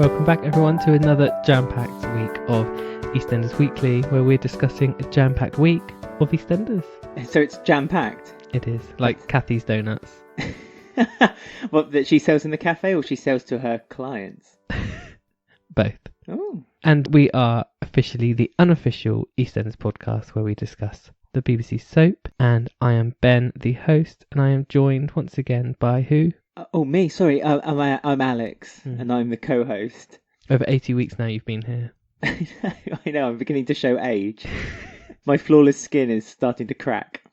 Welcome back everyone to another jam-packed week of EastEnders Weekly, where we're discussing a jam-packed week of EastEnders. So it's jam-packed? It is, like Kathy's Donuts. What, that she sells in the cafe or she sells to her clients? Both. Oh. And we are officially the Unofficial EastEnders Podcast, where we discuss the BBC soap. And I am Ben, the host, and I am joined once again by who? Me, sorry. I'm Alex, and I'm the co-host. Over 80 weeks now you've been here. I know, I'm beginning to show age. My flawless skin is starting to crack.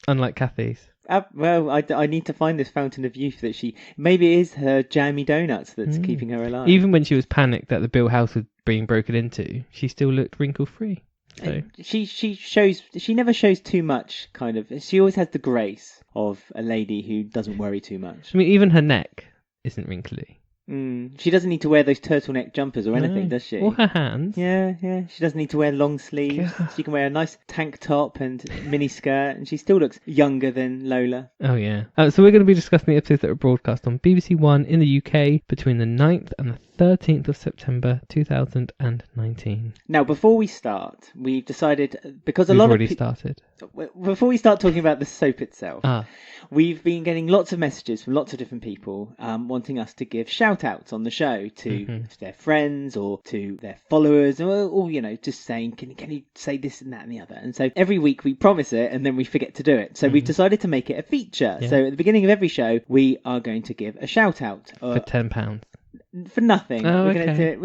Unlike Kathy's. Well, I need to find this fountain of youth that maybe it is her jammy donuts that's keeping her alive. Even when she was panicked that the Bill house was being broken into, she still looked wrinkle-free. So. She never shows too much, kind of. She always has the grace of a lady who doesn't worry too much. I mean, even her neck isn't wrinkly. She doesn't need to wear those turtleneck jumpers or anything, does she? Or her hands. Yeah. She doesn't need to wear long sleeves. She can wear a nice tank top and mini skirt, and she still looks younger than Lola. Oh, yeah. So we're going to be discussing the episodes that were broadcast on BBC One in the UK between the 9th and the 13th of September 2019. Now, before we start, we've decided, because We've already started. Before we start talking about the soap itself, we've been getting lots of messages from lots of different people wanting us to give shout-outs on the show to their friends or to their followers, or just saying, can you say this and that and the other? And so every week we promise it and then we forget to do it. So we've decided to make it a feature. Yeah. So at the beginning of every show, we are going to give a shout-out. For £10. For nothing. We're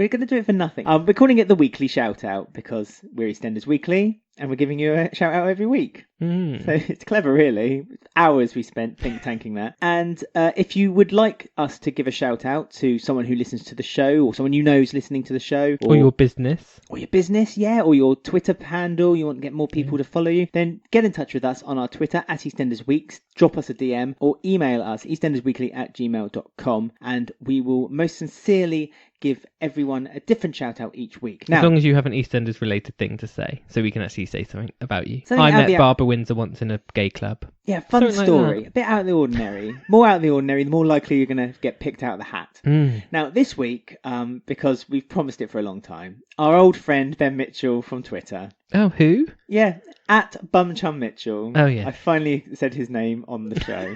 going to do it for nothing. We're calling it the weekly shout out because we're EastEnders Weekly and we're giving you a shout out every week. So it's clever, really. Hours we spent think tanking that. And if you would like us to give a shout out to someone who listens to the show, or someone you know is listening to the show, or your business, or your Twitter handle, you want to get more people to follow you, then get in touch with us on our Twitter at EastEndersWeeks, drop us a DM or email us eastendersweekly@gmail.com, and we will most sincerely give everyone a different shout out each week. Now, as long as you have an EastEnders related thing to say, so we can actually say something about you. I met Barbara Windsor once in a gay club. Yeah, fun story. Like a bit out of the ordinary. More out of the ordinary, the more likely you're going to get picked out of the hat. Now, this week, because we've promised it for a long time, our old friend Ben Mitchell from Twitter. Oh, who? Yeah, at Bumchum Mitchell. Oh, yeah. I finally said his name on the show.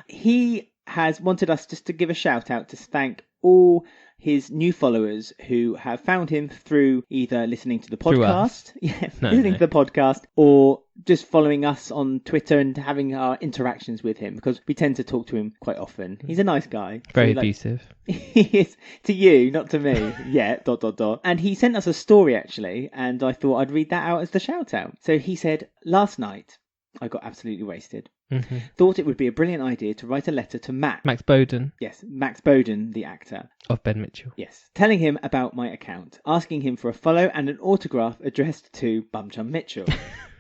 He has wanted us just to give a shout out to thank all his new followers who have found him through either listening to the podcast, to the podcast, or just following us on Twitter and having our interactions with him, because we tend to talk to him quite often. He's a nice guy. Very abusive. He is to you, not to me. Yeah, ... And he sent us a story, actually, and I thought I'd read that out as the shout out. So he said, last night, I got absolutely wasted. Thought it would be a brilliant idea to write a letter to Max Bowden. Yes, Max Bowden, the actor. Of Ben Mitchell. Yes. Telling him about my account, asking him for a follow and an autograph addressed to Bumchum Mitchell.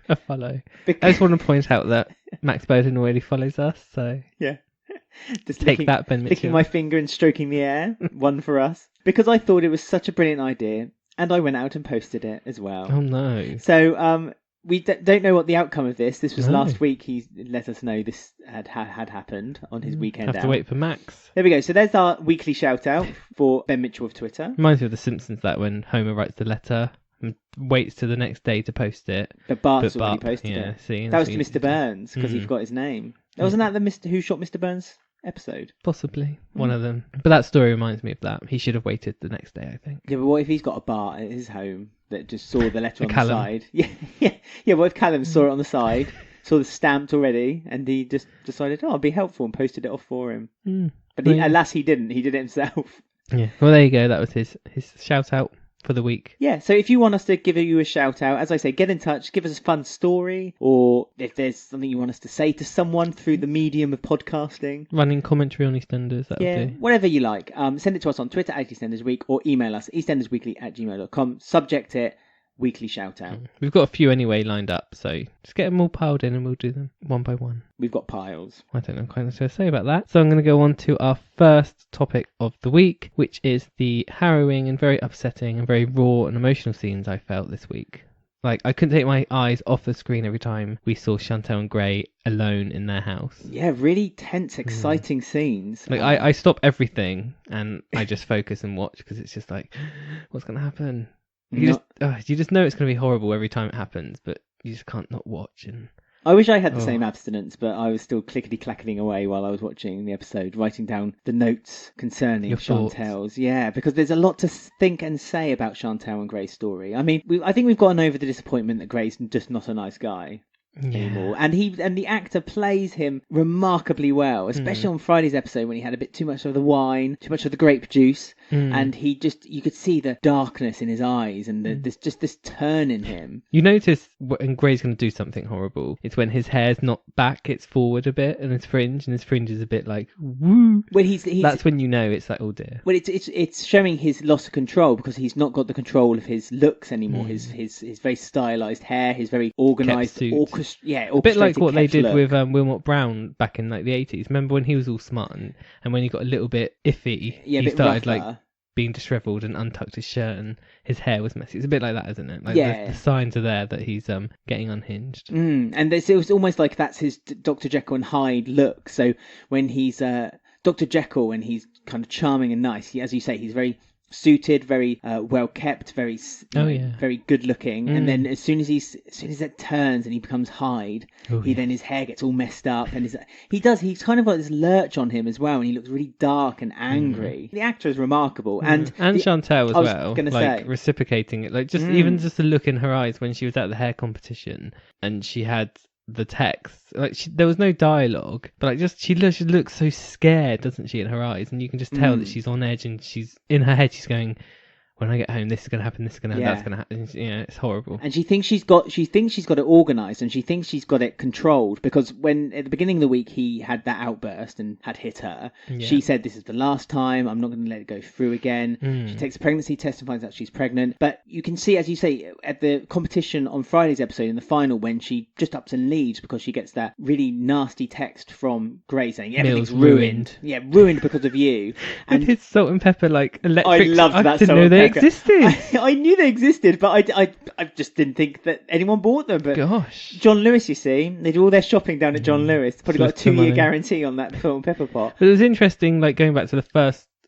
A follow. I just want to point out that Max Bowden already follows us, so... Yeah. Just take that, Ben Mitchell. Sticking my finger and stroking the air. One for us. Because I thought it was such a brilliant idea, and I went out and posted it as well. Oh, no. So, we don't know what the outcome of this. This was last week. He let us know this had happened on his weekend out. Have to wait for Max. There we go. So there's our weekly shout out for Ben Mitchell of Twitter. Reminds me of The Simpsons, that when Homer writes the letter and waits till the next day to post it. But Bart's already posted it. See, that was to Mr. Burns because he forgot his name. Wasn't that the Who Shot Mr. Burns episode? Possibly. One of them. But that story reminds me of that. He should have waited the next day, I think. Yeah, but what if he's got a Bart at his home that just saw the letter on Callum. the side? Yeah. What if Callum saw it on the side, saw the stamped already, and he just decided, I'll be helpful, and posted it off for him. But alas, he didn't. He did it himself. Yeah. Well, there you go. That was his shout out for the week. Yeah, so if you want us to give you a shout out, as I say, get in touch, give us a fun story, or if there's something you want us to say to someone through the medium of podcasting. Running commentary on EastEnders, that would do. Whatever you like. Send it to us on Twitter at EastEndersWeek, or email us eastendersweekly@gmail.com. Subject it, weekly shout out. We've got a few anyway lined up, so just get them all piled in and we'll do them one by one. We've got piles. I don't know quite what to say about that. So I'm going to go on to our first topic of the week, which is the harrowing and very upsetting and very raw and emotional scenes I felt this week Like, I couldn't take my eyes off the screen every time we saw Chantelle and Gray alone in their house. Yeah, really tense, exciting scenes. Like, I stop everything and I just focus and watch, because it's just like, what's going to happen? You just know it's going to be horrible every time it happens, but you just can't not watch. And I wish I had the same abstinence, but I was still clickety-clacking away while I was watching the episode, writing down the notes concerning Chantelle's. Yeah, because there's a lot to think and say about Chantelle and Gray's story. I mean, I think we've gotten over the disappointment that Gray's just not a nice guy anymore, and the actor plays him remarkably well, especially on Friday's episode when he had a bit too much of the wine, too much of the grape juice, and you could see the darkness in his eyes and there's just this turn in him. You notice when Gray's going to do something horrible, it's when his hair's not back, it's forward a bit, and his fringe is a bit like woo. When he's that's when you know it's like, oh dear. Well, it's showing his loss of control, because he's not got the control of his looks anymore. His very stylized hair, his very organised a bit like what they did with Wilmot Brown back in like the 80s. Remember when he was all smart and when he got a little bit iffy, he started rougher, like being dishevelled and untucked his shirt and his hair was messy. It's a bit like that, isn't it? Like the signs are there that he's getting unhinged. And it was almost like that's his Dr. Jekyll and Hyde look. So when he's Dr. Jekyll and he's kind of charming and nice, as you say, he's very suited, very well kept, very very good looking, and then as soon as it turns and he becomes Hyde, then his hair gets all messed up, and he's kind of got this lurch on him as well, and he looks really dark and angry. The actor is remarkable, and Chantelle as well, like reciprocating it, like just even just the look in her eyes when she was at the hair competition and she had the text, like there was no dialogue, but like she looks so scared, doesn't she, in her eyes, and you can just tell that she's on edge, and she's in her head, she's going, when I get home, this is going to happen, this is going to happen, that's going to happen. It's horrible. And she thinks she's got it organised, and she thinks she's got it controlled, because when at the beginning of the week he had that outburst and had hit her, she said, this is the last time, I'm not going to let it go through again. She takes a pregnancy test and finds out she's pregnant. But you can see, as you say, at the competition on Friday's episode in the final, when she just ups and leaves because she gets that really nasty text from Gray saying everything's ruined. Yeah, ruined because of you. And his salt and pepper, like electric. I loved that. I didn't know they existed. I knew they existed, but I just didn't think that anyone bought them. But gosh, John Lewis, you see, they do all their shopping down at John Lewis. Probably got a 2-year guarantee on that salt and pepper pot. But it was interesting, like going back to at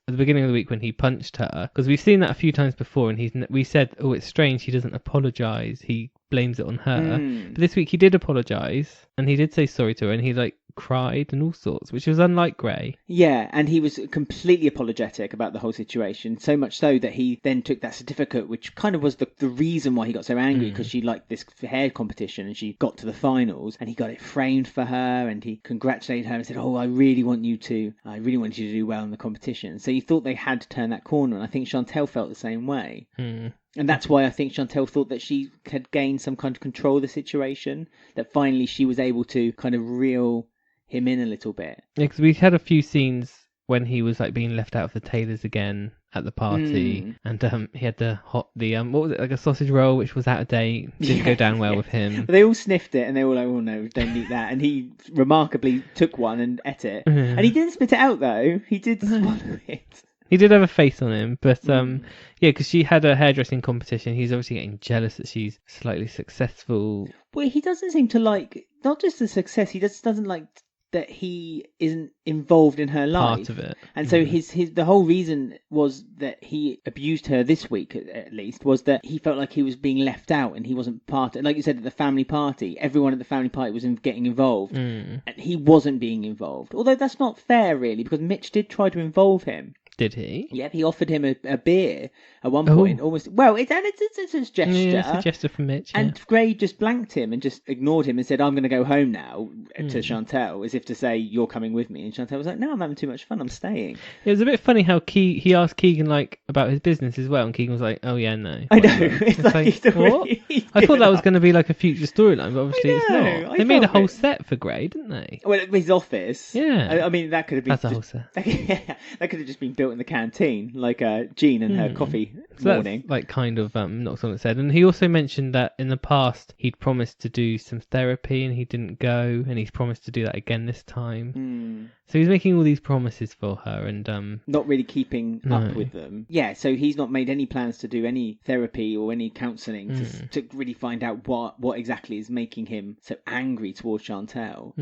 the beginning of the week when he punched her, because we've seen that a few times before, and we said, oh, it's strange he doesn't apologise, he blames it on her. But this week he did apologise, and he did say sorry to her, and he like cried and all sorts, which was unlike Gray. Yeah, and he was completely apologetic about the whole situation, so much so that he then took that certificate, which kind of was the reason why he got so angry, because she liked this hair competition and she got to the finals, and he got it framed for her, and he congratulated her and said, oh, I really want you to do well in the competition. So he thought they had to turn that corner, and I think Chantelle felt the same way. And that's why I think Chantelle thought that she had gained some kind of control of the situation, that finally she was able to kind of reel him in a little bit. Yeah, because we had a few scenes when he was like being left out of the tailors again at the party, and he had what was it, like a sausage roll which was out of date, didn't go down well with him. They all sniffed it and they were like, oh no, don't eat that, and he remarkably took one and ate it, and he didn't spit it out though, he did swallow it. He did have a face on him, but because she had a hairdressing competition, he's obviously getting jealous that she's slightly successful. Well, he doesn't seem to like, not just the success, he just doesn't like that he isn't involved in her life. Part of it. And so the whole reason was that he abused her this week, at least, was that he felt like he was being left out and he wasn't part of, like you said, at the family party, everyone at the family party was getting involved, and he wasn't being involved. Although that's not fair, really, because Mitch did try to involve him. Did he? Yeah, he offered him a beer at one point. Almost. Well, it's a gesture. Yeah, it's a gesture from Mitch. Yeah. And Gray just blanked him and just ignored him and said, I'm going to go home now, to Chantelle, as if to say, you're coming with me. And Chantelle was like, no, I'm having too much fun, I'm staying. It was a bit funny how he asked Keegan like about his business as well, and Keegan was like, oh yeah, no. I know. It's like what? I thought that was going to be like a future storyline, but obviously it's not. They made a whole set for Gray, didn't they? Well, his office. Yeah. I mean, that could have been... That's a whole set. That could have just been built in the canteen, like Jean and her coffee morning. That's like kind of knocks on its head. And he also mentioned that in the past he'd promised to do some therapy and he didn't go, and he's promised to do that again this time. So he's making all these promises for her and not really keeping up with them. Yeah, so he's not made any plans to do any therapy or any counselling to really find out what exactly is making him so angry towards Chantelle.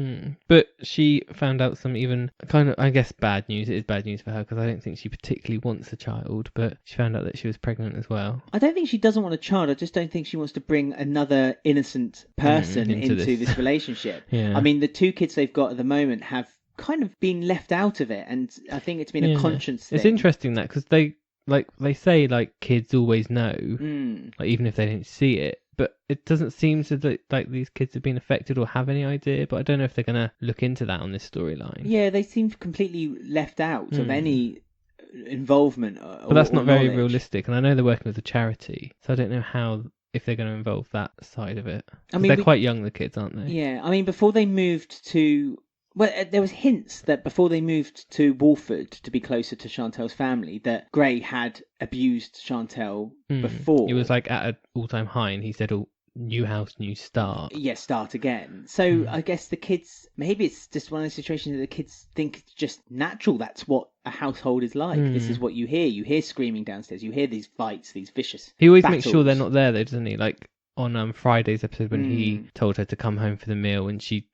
But she found out some even kind of, I guess, bad news. It is bad news for her because I don't think she particularly wants a child, but she found out that she was pregnant as well. I don't think she doesn't want a child. I just don't think she wants to bring another innocent person into this relationship. Yeah. I mean, the 2 kids they've got at the moment have kind of been left out of it, and I think it's been a conscience thing. It's interesting that because they say kids always know, like even if they don't see it, but it doesn't seem to like these kids have been affected or have any idea. But I don't know if they're going to look into that on this storyline. Yeah, they seem completely left out of any involvement. But that's not very realistic, and I know they're working with a charity, so I don't know if they're going to involve that side of it. I mean, they're quite young, the kids, aren't they? Yeah, I mean, before they moved to... Well, there was hints that before they moved to Walford to be closer to Chantelle's family, that Gray had abused Chantelle before. It was like at an all-time high, and he said, "Oh, new house, new start." Yeah, start again. So I guess the kids, maybe it's just one of those situations that the kids think it's just natural. That's what a household is like. This is what you hear. You hear screaming downstairs. You hear these fights, these vicious He always battles. makes sure they're not there, though, doesn't he? Like on Friday's episode when he told her to come home for the meal, and she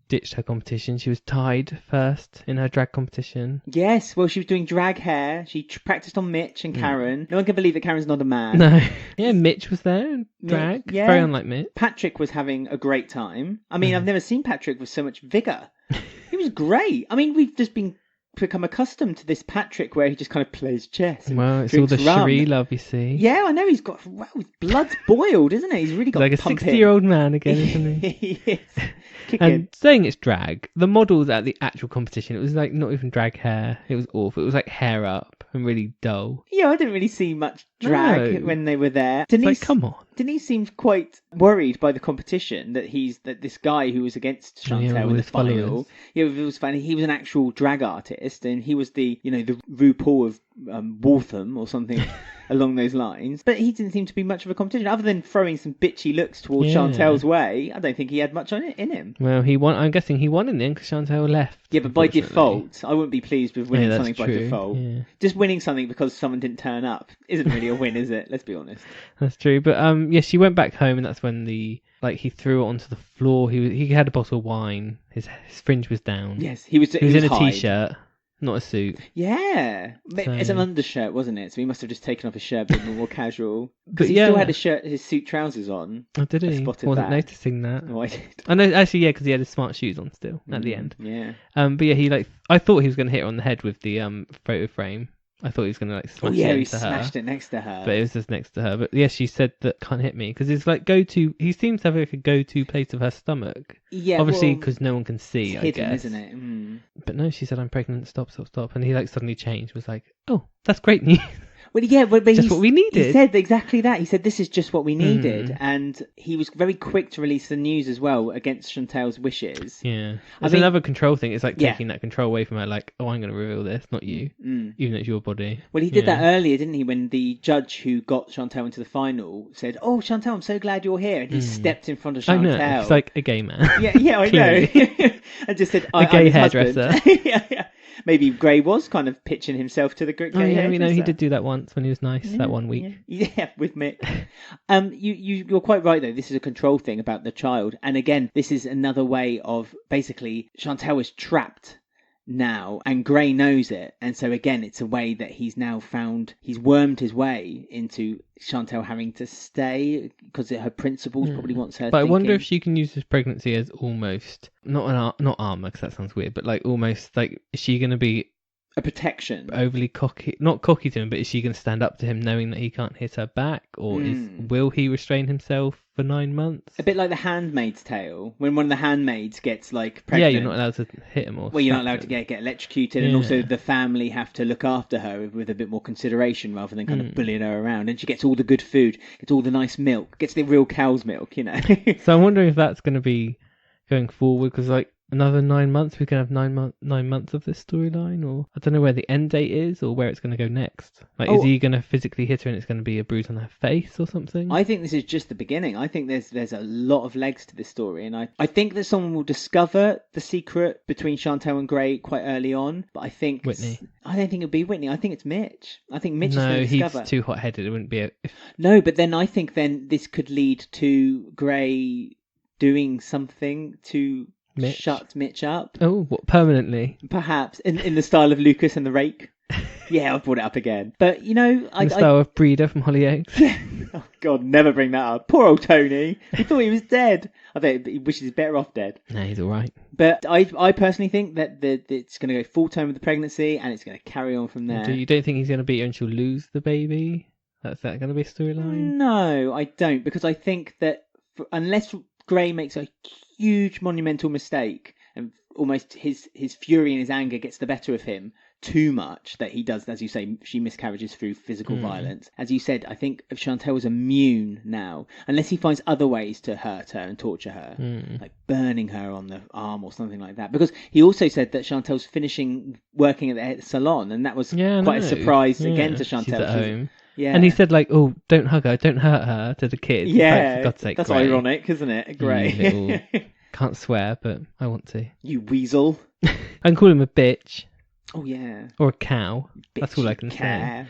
ditched her competition. She was tied first in her drag competition. Yes, well, she was doing drag hair. She practiced on Mitch and Karen. No one can believe that Karen's not a man. No. Yeah, Mitch was there in drag. Yeah. Very unlike Mitch. Patrick was having a great time. I mean, I've never seen Patrick with so much vigour. He was great. I mean, we've just become accustomed to this Patrick where he just kind of plays chess. Well, it's all the Cherie love, you see. Yeah, I know. His blood's boiled, isn't it? He's really got like a 60-year-old man again, isn't he? He is. And saying it's drag, the models at the actual competition, it was like not even drag hair. It was awful. It was like hair up and really dull. Yeah, I didn't really see much drag when they were there. Denise, come on. Denise seemed quite worried by the competition that this guy who was against Chantelle in the final. Yeah, it was funny. He was an actual drag artist, and he was the RuPaul of Waltham or something along those lines. But he didn't seem to be much of a competition, other than throwing some bitchy looks towards Chantelle's way. I don't think he had much on it in him. Well, he won. I'm guessing he won in the end because Chantelle left. Yeah, but by default, I wouldn't be pleased with winning something by default. Yeah. Just winning something because someone didn't turn up isn't really a win, is it? Let's be honest. That's true. But yeah, she went back home, and that's when he threw it onto the floor. He had a bottle of wine. His fringe was down. Yes, he was in a t-shirt. Not a suit. Yeah. It's an undershirt, wasn't it? So he must have just taken off his shirt a bit more casual. Because he still had his suit trousers on. Oh, did he? I wasn't noticing that. Oh, I did. I know, actually, yeah, because he had his smart shoes on still at the end. Yeah. But yeah, I thought he was going to hit her on the head with the photo frame. I thought he was going to smash it into her. he smashed it next to her. But it was just next to her. But yeah, she said that can't hit me because it's like go-to. He seems to have like a go-to place of her stomach. Yeah, obviously because no one can see. It's hidden, I guess, isn't it? But no, she said I'm pregnant. Stop. And he suddenly changed. Was like, oh, that's great news. Well, yeah, but just what we needed. He said exactly that. He said this is just what we needed, and he was very quick to release the news as well against Chantelle's wishes. Yeah, it's another control thing. It's like taking that control away from her. Like, oh, I'm going to reveal this, not you, even though it's your body. Well, he did that earlier, didn't he? When the judge who got Chantelle into the final said, "Oh, Chantelle, I'm so glad you're here," and he stepped in front of Chantelle. I know. It's like a gay man. Yeah, I know. And just said, a gay hairdresser. Yeah. Maybe Gray was kind of pitching himself to the gay hairdresser. We know he did do that once when he was nice that 1 week. Yeah, with Mick. You're quite right though. This is a control thing about the child, and again, this is another way of basically Chantelle is trapped now, and Gray knows it, and so again, it's a way that he's wormed his way into Chantelle having to stay because her principles probably wants her. But I wonder if she can use this pregnancy as almost not armor, because that sounds weird, but like almost like is she going to be a protection? Overly cocky, not cocky to him, but is she going to stand up to him knowing that he can't hit her back, or will he restrain himself for 9 months? A bit like The Handmaid's Tale, when one of the handmaids gets like pregnant. Yeah, you're not allowed to hit him or. Well, you're not allowed to get electrocuted, and also the family have to look after her with a bit more consideration rather than kind of bullying her around. And she gets all the good food, gets all the nice milk, gets the real cow's milk, So I'm wondering if that's going to be going forward, because like another 9 months? We can have 9 months of this storyline, or I don't know where the end date is or where it's going to go next. Like, is he going to physically hit her and it's going to be a bruise on her face or something? I think this is just the beginning. I think there's a lot of legs to this story, and I think that someone will discover the secret between Chantelle and Gray quite early on. But I think Whitney. I don't think it'll be Whitney. I think it's Mitch. I think Mitch is going to discover. No, he's too hot-headed. It wouldn't be No, but then I think this could lead to Gray doing something to shut Mitch up. Oh, what, permanently? Perhaps in the style of Lucas and the Rake. Yeah, I've brought it up again. But, you know... The style of Breeder from Hollyoaks. Yeah. Oh, God, never bring that up. Poor old Tony. He thought he was dead. I think he wishes he's better off dead. No, he's all right. But I personally think that it's going to go full time with the pregnancy and it's going to carry on from there. You don't think he's going to beat her and she'll lose the baby? That's that going to be a storyline? No, I don't. Because I think that unless Gray makes a huge monumental mistake and almost his fury and his anger gets the better of him too much, that he does, as you say, she miscarriages through physical violence. As you said, I think Chantelle is immune now, unless he finds other ways to hurt her and torture her, like burning her on the arm or something like that. Because he also said that Chantelle's finishing working at the salon, and that was quite a surprise again to Chantelle. She's at home. Yeah. And he said, like, oh, don't hug her, don't hurt her, to the kids. Yeah, for God's sake, that's Gray. ironic, isn't it? Gray. Can't swear, but I want to. You weasel. I can call him a bitch. Oh, yeah. Or a cow. Bitch, that's all I can say.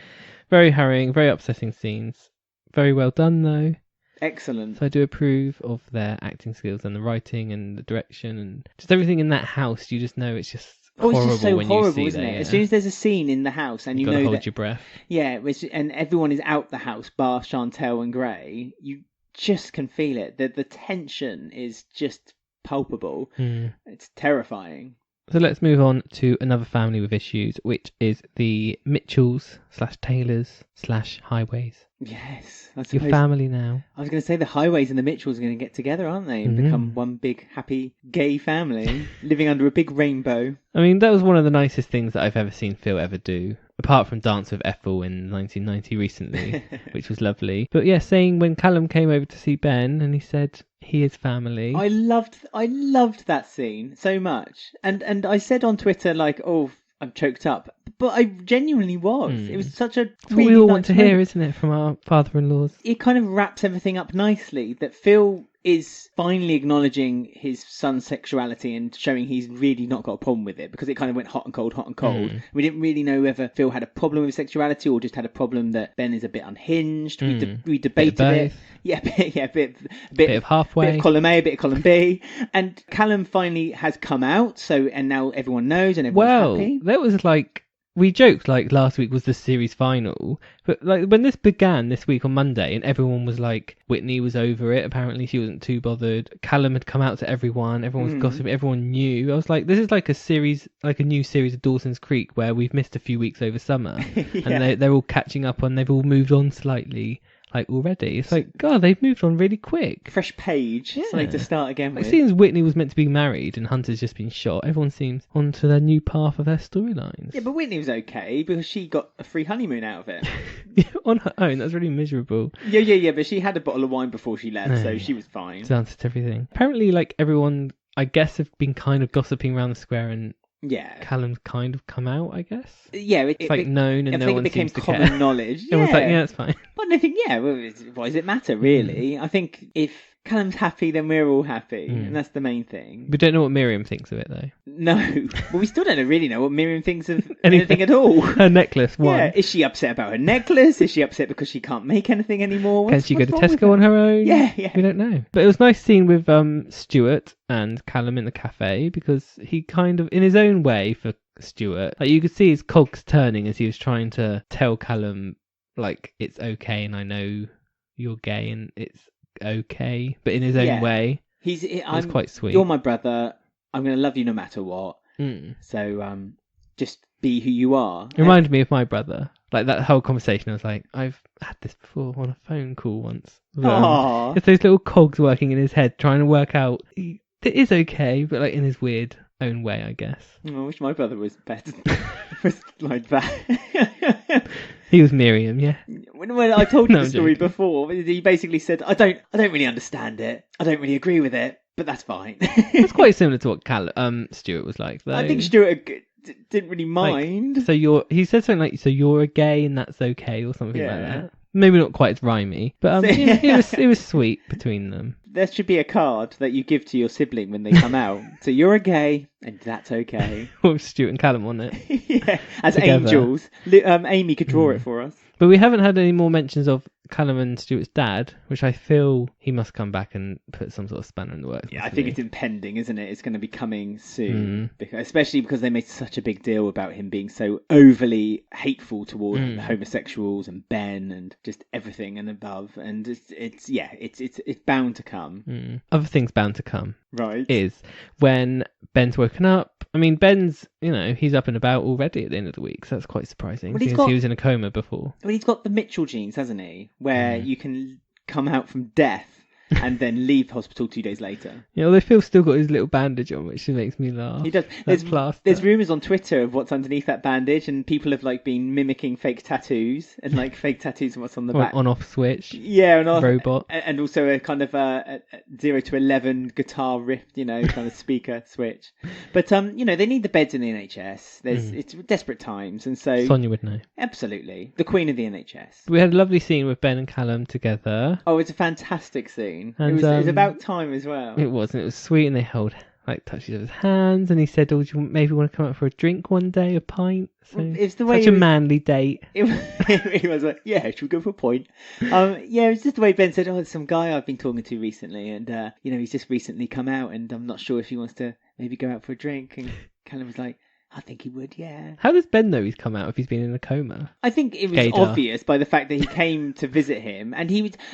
Very harrowing, very upsetting scenes. Very well done, though. Excellent. So I do approve of their acting skills and the writing and the direction and just everything in that house. You just know it's just horrible, it's just so when horrible, you see isn't it? Yeah. As soon as there's a scene in the house and You've you know hold your breath. Yeah, and everyone is out the house, bar Chantelle and Gray, you just can feel it. The tension is just palpable. It's terrifying. So let's move on to another family with issues, which is the Mitchells / Taylors / Highways. Yes. Your family now. I was going to say the Highways and the Mitchells are going to get together, aren't they? And become one big, happy, gay family living under a big rainbow. I mean, that was one of the nicest things that I've ever seen Phil ever do. Apart from Dance with Ethel in 1990 recently, which was lovely. But yeah, saying when Callum came over to see Ben and he said he is family. I loved that scene so much. And I said on Twitter, like, oh, I'm choked up. But I genuinely was. It was such a... That's what we all want to hear, isn't it, from our father-in-laws? It kind of wraps everything up nicely, that Phil is finally acknowledging his son's sexuality and showing he's really not got a problem with it, because it kind of went hot and cold. We didn't really know whether Phil had a problem with sexuality or just had a problem that Ben is a bit unhinged. We debated it. Yeah, a bit of halfway. Bit of column A, a bit of column B. And Callum finally has come out, and now everyone knows and everyone's happy. That was like... We joked like last week was the series final, but like when this began this week on Monday and everyone was like, Whitney was over it, apparently she wasn't too bothered. Callum had come out to everyone was gossiping, everyone knew. I was like, this is like a new series of Dawson's Creek where we've missed a few weeks over summer and they're all catching up on, they've all moved on slightly. Like already, it's like, God, they've moved on really quick. Fresh page, something to start again with. It seems Whitney was meant to be married and Hunter's just been shot. Everyone seems onto their new path of their storylines. Yeah, but Whitney was okay because she got a free honeymoon out of it. On her own, that's really miserable. Yeah, but she had a bottle of wine before she left, so she was fine. It's answered everything. Apparently, like everyone, I guess, have been kind of gossiping around the square and. Yeah, Callum's kind of come out, I guess. Yeah, it's like known and no one seems to care. It became common knowledge. Everyone's like, yeah, it's fine. But I think, why does it matter, really? I think if Callum's happy, then we're all happy, and that's the main thing. We don't know what Miriam thinks of it, though. No, well, we still don't really know what Miriam thinks of anything at all. Her necklace, why? Yeah, is she upset about her necklace? Is she upset because she can't make anything anymore? Can she go to Tesco on her own? Yeah. We don't know. But it was nice seeing with Stuart and Callum in the cafe, because he kind of, in his own way for Stuart, like you could see his cogs turning as he was trying to tell Callum, like, it's okay and I know you're gay and it's okay, but in his own way. It's quite sweet. You're my brother. I'm going to love you no matter what. So just be who you are. It reminded me of my brother. Like that whole conversation, I was like, I've had this before on a phone call once. It's those little cogs working in his head, trying to work out it is okay, but like in his weird own way, I guess. I wish my brother was better, was like that. He was Miriam, yeah. When I told you the story before, he basically said, I don't really understand it. I don't really agree with it. But that's fine. It's quite similar to what Stuart was like, though. I think Stuart didn't really mind. Like, he said something like, so you're a gay and that's okay, or something like that. Maybe not quite as rhymey, but it was sweet between them. There should be a card that you give to your sibling when they come out. So you're a gay and that's okay. With Stuart and Callum on it. Yeah, as together. Angels. Amy could draw it for us. But we haven't had any more mentions of Callum and Stuart's dad, which I feel he must come back and put some sort of spanner in the works. Yeah, I think it's impending, isn't it? It's going to be coming soon, especially because they made such a big deal about him being so overly hateful toward homosexuals and Ben and just everything and above. And it's bound to come. Other things bound to come, right? Is when Ben's woken up. I mean, Ben's, he's up and about already at the end of the week, so that's quite surprising. Well, he was in a coma before. Well, he's got the Mitchell genes, hasn't he? Where you can come out from death and then leave hospital 2 days later. Yeah, well, Phil's still got his little bandage on, which makes me laugh. He does. There's rumours on Twitter of what's underneath that bandage, and people have been mimicking fake tattoos and fake tattoos and what's on the back. On-off switch. Yeah, on-off. Robot. And also a kind of a 0 to 11 guitar riff, kind of speaker switch. But they need the beds in the NHS. It's desperate times, and so Sonia would know. Absolutely, the queen of the NHS. We had a lovely scene with Ben and Callum together. Oh, it's a fantastic scene. And, it was about time as well. It was, and it was sweet, and they held touched each other's hands, and he said, "Oh, do you maybe want to come out for a drink one day, a pint?" So it's the way such a manly date. It was like, yeah, should we go for a point? It was just the way Ben said, "Oh, there's some guy I've been talking to recently, and he's just recently come out, and I'm not sure if he wants to maybe go out for a drink." And Callum was like, I think he would, yeah. How does Ben know he's come out if he's been in a coma? I think it was obvious by the fact that he came to visit him, and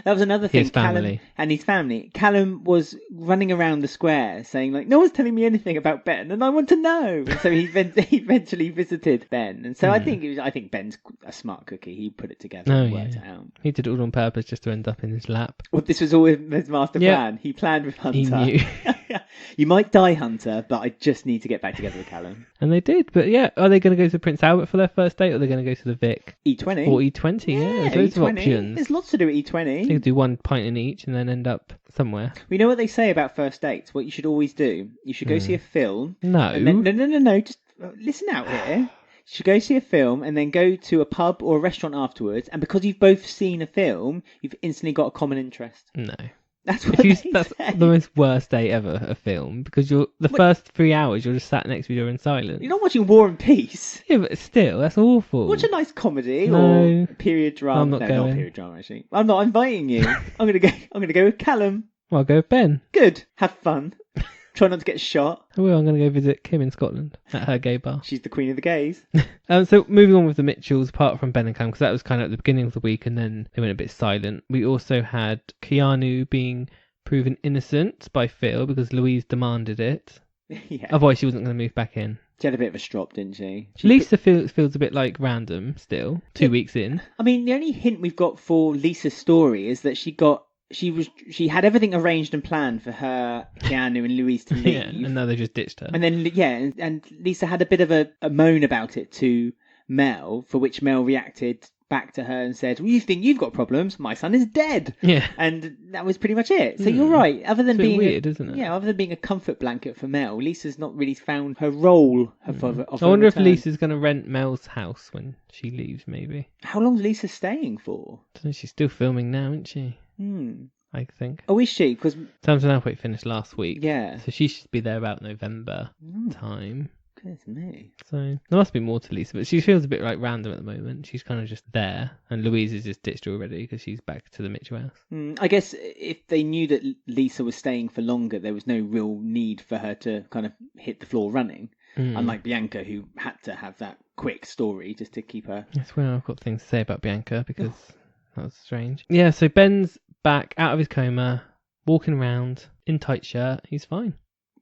that was another thing. His family. Callum and his family. Callum was running around the square saying, no one's telling me anything about Ben, and I want to know. And so he eventually visited Ben, and so I think Ben's a smart cookie. He put it together and worked it out. He did it all on purpose just to end up in his lap. Well, this was all his master plan. He planned with Hunter. He knew. You might die, Hunter, but I just need to get back together with Callum. And they did, but are they going to go to Prince Albert for their first date, or are they going to go to the Vic? E20. Or E20, there's loads of options. There's lots to do at E20. They could do one pint in each and then end up somewhere. We know what they say about first dates. What you should always do, you should go see a film. No. No, just listen out here. You should go see a film and then go to a pub or a restaurant afterwards, and because you've both seen a film, you've instantly got a common interest. No. That's what they say. That's the most worst date ever, a film, because first 3 hours you're just sat next to each other in silence. You're not watching War and Peace. Yeah, but still, that's awful. Watch a nice comedy or period drama. I'm not going. Not period drama, actually. I'm not inviting you. I'm gonna go with Callum. Well, I'll go with Ben. Good. Have fun. Try not to get shot. I will. I'm going to go visit Kim in Scotland at her gay bar. She's the queen of the gays. So moving on with the Mitchells, apart from Ben and Callum, because that was kind of at the beginning of the week, and then they went a bit silent. We also had Keanu being proven innocent by Phil because Louise demanded it. Yeah. Otherwise, she wasn't going to move back in. She had a bit of a strop, didn't she? Lisa feels a bit like random still, 2 weeks in. I mean, the only hint we've got for Lisa's story is that she had everything arranged and planned for her, Keanu and Louise to leave. Yeah, and now they just ditched her. And then, and Lisa had a bit of a moan about it to Mel, for which Mel reacted back to her and said, well, you think you've got problems? My son is dead. Yeah. And that was pretty much it. So you're right. Other than being weird, isn't it? Yeah, other than being a comfort blanket for Mel, Lisa's not really found her role of I wonder if Lisa's going to rent Mel's house when she leaves, maybe. How long's Lisa staying for? I don't know, she's still filming now, isn't she? I think. Oh, is she? Because Samson Alpway finished last week. Yeah. So she should be there about November time. Goodness me. So there must be more to Lisa, but she feels a bit like random at the moment. She's kind of just there, and Louise is just ditched already because she's back to the Mitchell house. I guess if they knew that Lisa was staying for longer, there was no real need for her to kind of hit the floor running. Unlike Bianca, who had to have that quick story just to keep her. That's where I've got things to say about Bianca because that was strange. Yeah, so Ben's back out of his coma, walking around in tight shirt. He's fine.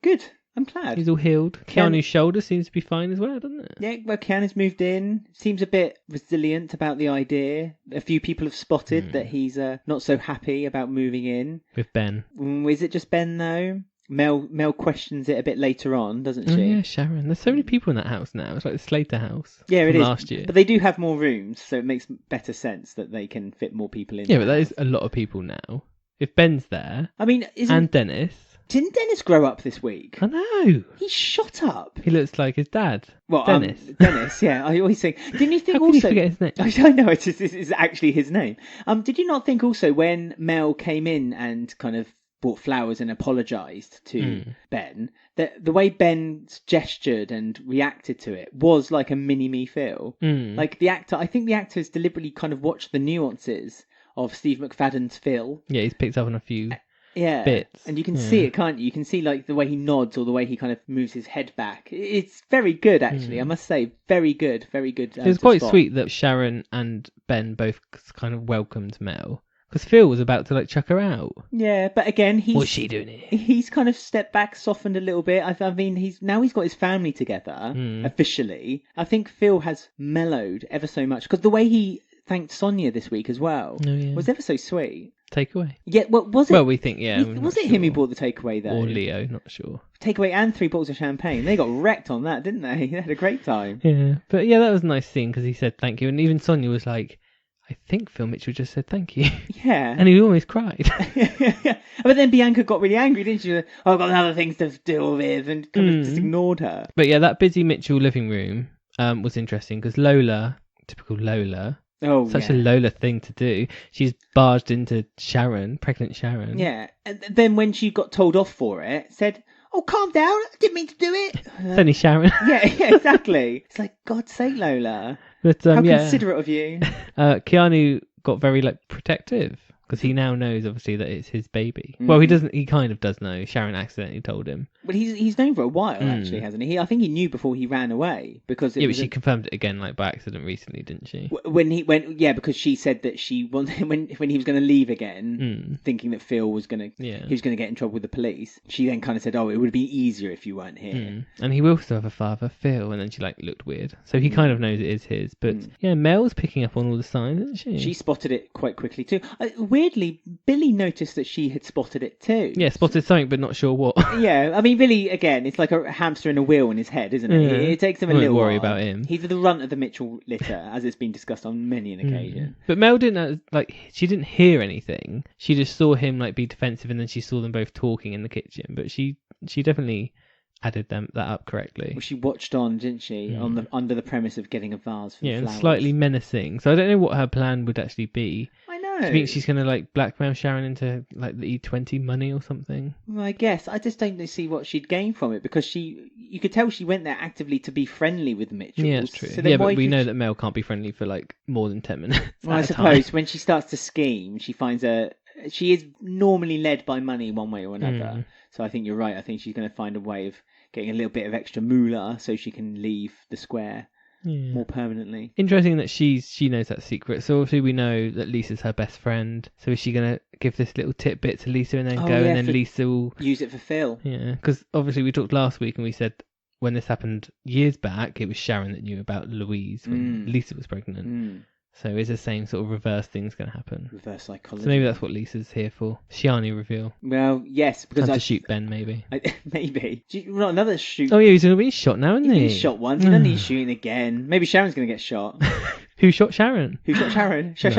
Good. I'm glad. He's all healed. Keanu's shoulder seems to be fine as well, doesn't it? Yeah, well, Keanu's moved in. Seems a bit resilient about the idea. A few people have spotted that he's not so happy about moving in. With Ben. Is it just Ben, though? Mel questions it a bit later on, doesn't she? Yeah, Sharon. There's so many people in that house now. It's like the Slater house. Yeah, it is. Last year. But they do have more rooms, so it makes better sense that they can fit more people in. Yeah, but that is a lot of people now. If Ben's there, I mean, and Dennis. Didn't Dennis grow up this week? I know. He's shot up. He looks like his dad. Well, Dennis. Dennis, yeah. I always think. Didn't you think How also? Can you forget his I name? know it's actually his name. Did you not think also when Mel came in and kind of brought flowers and apologised to Ben, that the way Ben gestured and reacted to it was like a mini-me feel. Like I think the actor has deliberately kind of watched the nuances of Steve McFadden's Phil. Yeah, he's picked up on a few bits. And you can see it, can't you? You can see like the way he nods or the way he kind of moves his head back. It's very good, actually. I must say, very good, very good. It was quite sweet that Sharon and Ben both kind of welcomed Mel. Because Phil was about to chuck her out. Yeah, but again, what's she doing here? He's kind of stepped back, softened a little bit. I mean, he's got his family together officially. I think Phil has mellowed ever so much because the way he thanked Sonia this week as well was ever so sweet. Takeaway. Yeah, well, was it? Well, we think Was it him who bought the takeaway though? Or Leo, not sure. Takeaway and 3 bottles of champagne. They got wrecked on that, didn't they? They had a great time. Yeah, but that was a nice scene because he said thank you, and even Sonia was like, I think Phil Mitchell just said thank you. Yeah. And he almost cried. Yeah. But then Bianca got really angry, didn't she? I've got other things to deal with, and kind of just ignored her. But yeah, that busy Mitchell living room was interesting because Lola, typical Lola, such a Lola thing to do. She's barged into Sharon, pregnant Sharon. Yeah. And then when she got told off for it, said, oh, calm down. I didn't mean to do it. It's only Sharon. Yeah, exactly. It's like, God's sake, Lola. But, how considerate of you. Keanu got very protective because he now knows obviously that it's his baby. Well, he doesn't. He kind of does know. Sharon accidentally told him. But he's known for a while actually, hasn't he? I think he knew before he ran away because but she confirmed it again by accident recently, didn't she? Because she said that she wanted when he was going to leave again, thinking that Phil was going to he was going to get in trouble with the police. She then kind of said, "Oh, it would have been easier if you weren't here." And he will still have a father, Phil. And then she looked weird, so he kind of knows it is his. But Mel's picking up on all the signs, isn't she? She spotted it quite quickly too. Weirdly, Billy noticed that she had spotted it too. Yeah, spotted something, but not sure what. Yeah, I mean, Billy, again, it's like a hamster in a wheel in his head, isn't it? It takes him a little while. Worry about him. He's the runt of the Mitchell litter, as it's been discussed on many an occasion. But Mel didn't, she didn't hear anything. She just saw him, be defensive, and then she saw them both talking in the kitchen. But she definitely added that up correctly. Well, she watched on, didn't she? Under the premise of getting a vase for the flowers. And slightly menacing. So I don't know what her plan would actually be. I know. Do you think she's going to blackmail Sharon into the E20 money or something? Well, I guess. I just don't see what she'd gain from it because you could tell she went there actively to be friendly with Mitchell. Yeah, that's true. So but we know that Mel can't be friendly for more than 10 minutes. Well, I suppose when she starts to scheme, she finds she is normally led by money one way or another. So I think you're right. I think she's going to find a way of getting a little bit of extra moolah so she can leave the square more permanently. Interesting that she knows that secret. So obviously we know that Lisa's her best friend. So is she going to give this little tidbit to Lisa and then and then Lisa will use it for Phil? Yeah, because obviously we talked last week and we said when this happened years back, it was Sharon that knew about Louise when Lisa was pregnant. So is the same sort of reverse thing's going to happen? Reverse psychology. So maybe that's what Lisa's here for. Sheanu reveal. Well, yes, because to shoot Ben, maybe. Maybe. Not another shoot. Oh yeah, he's going to be shot now, isn't he? He's shot once. He doesn't need shooting again. Maybe Sharon's going to get shot. Who shot Sharon? Who shot Sharon? Sha.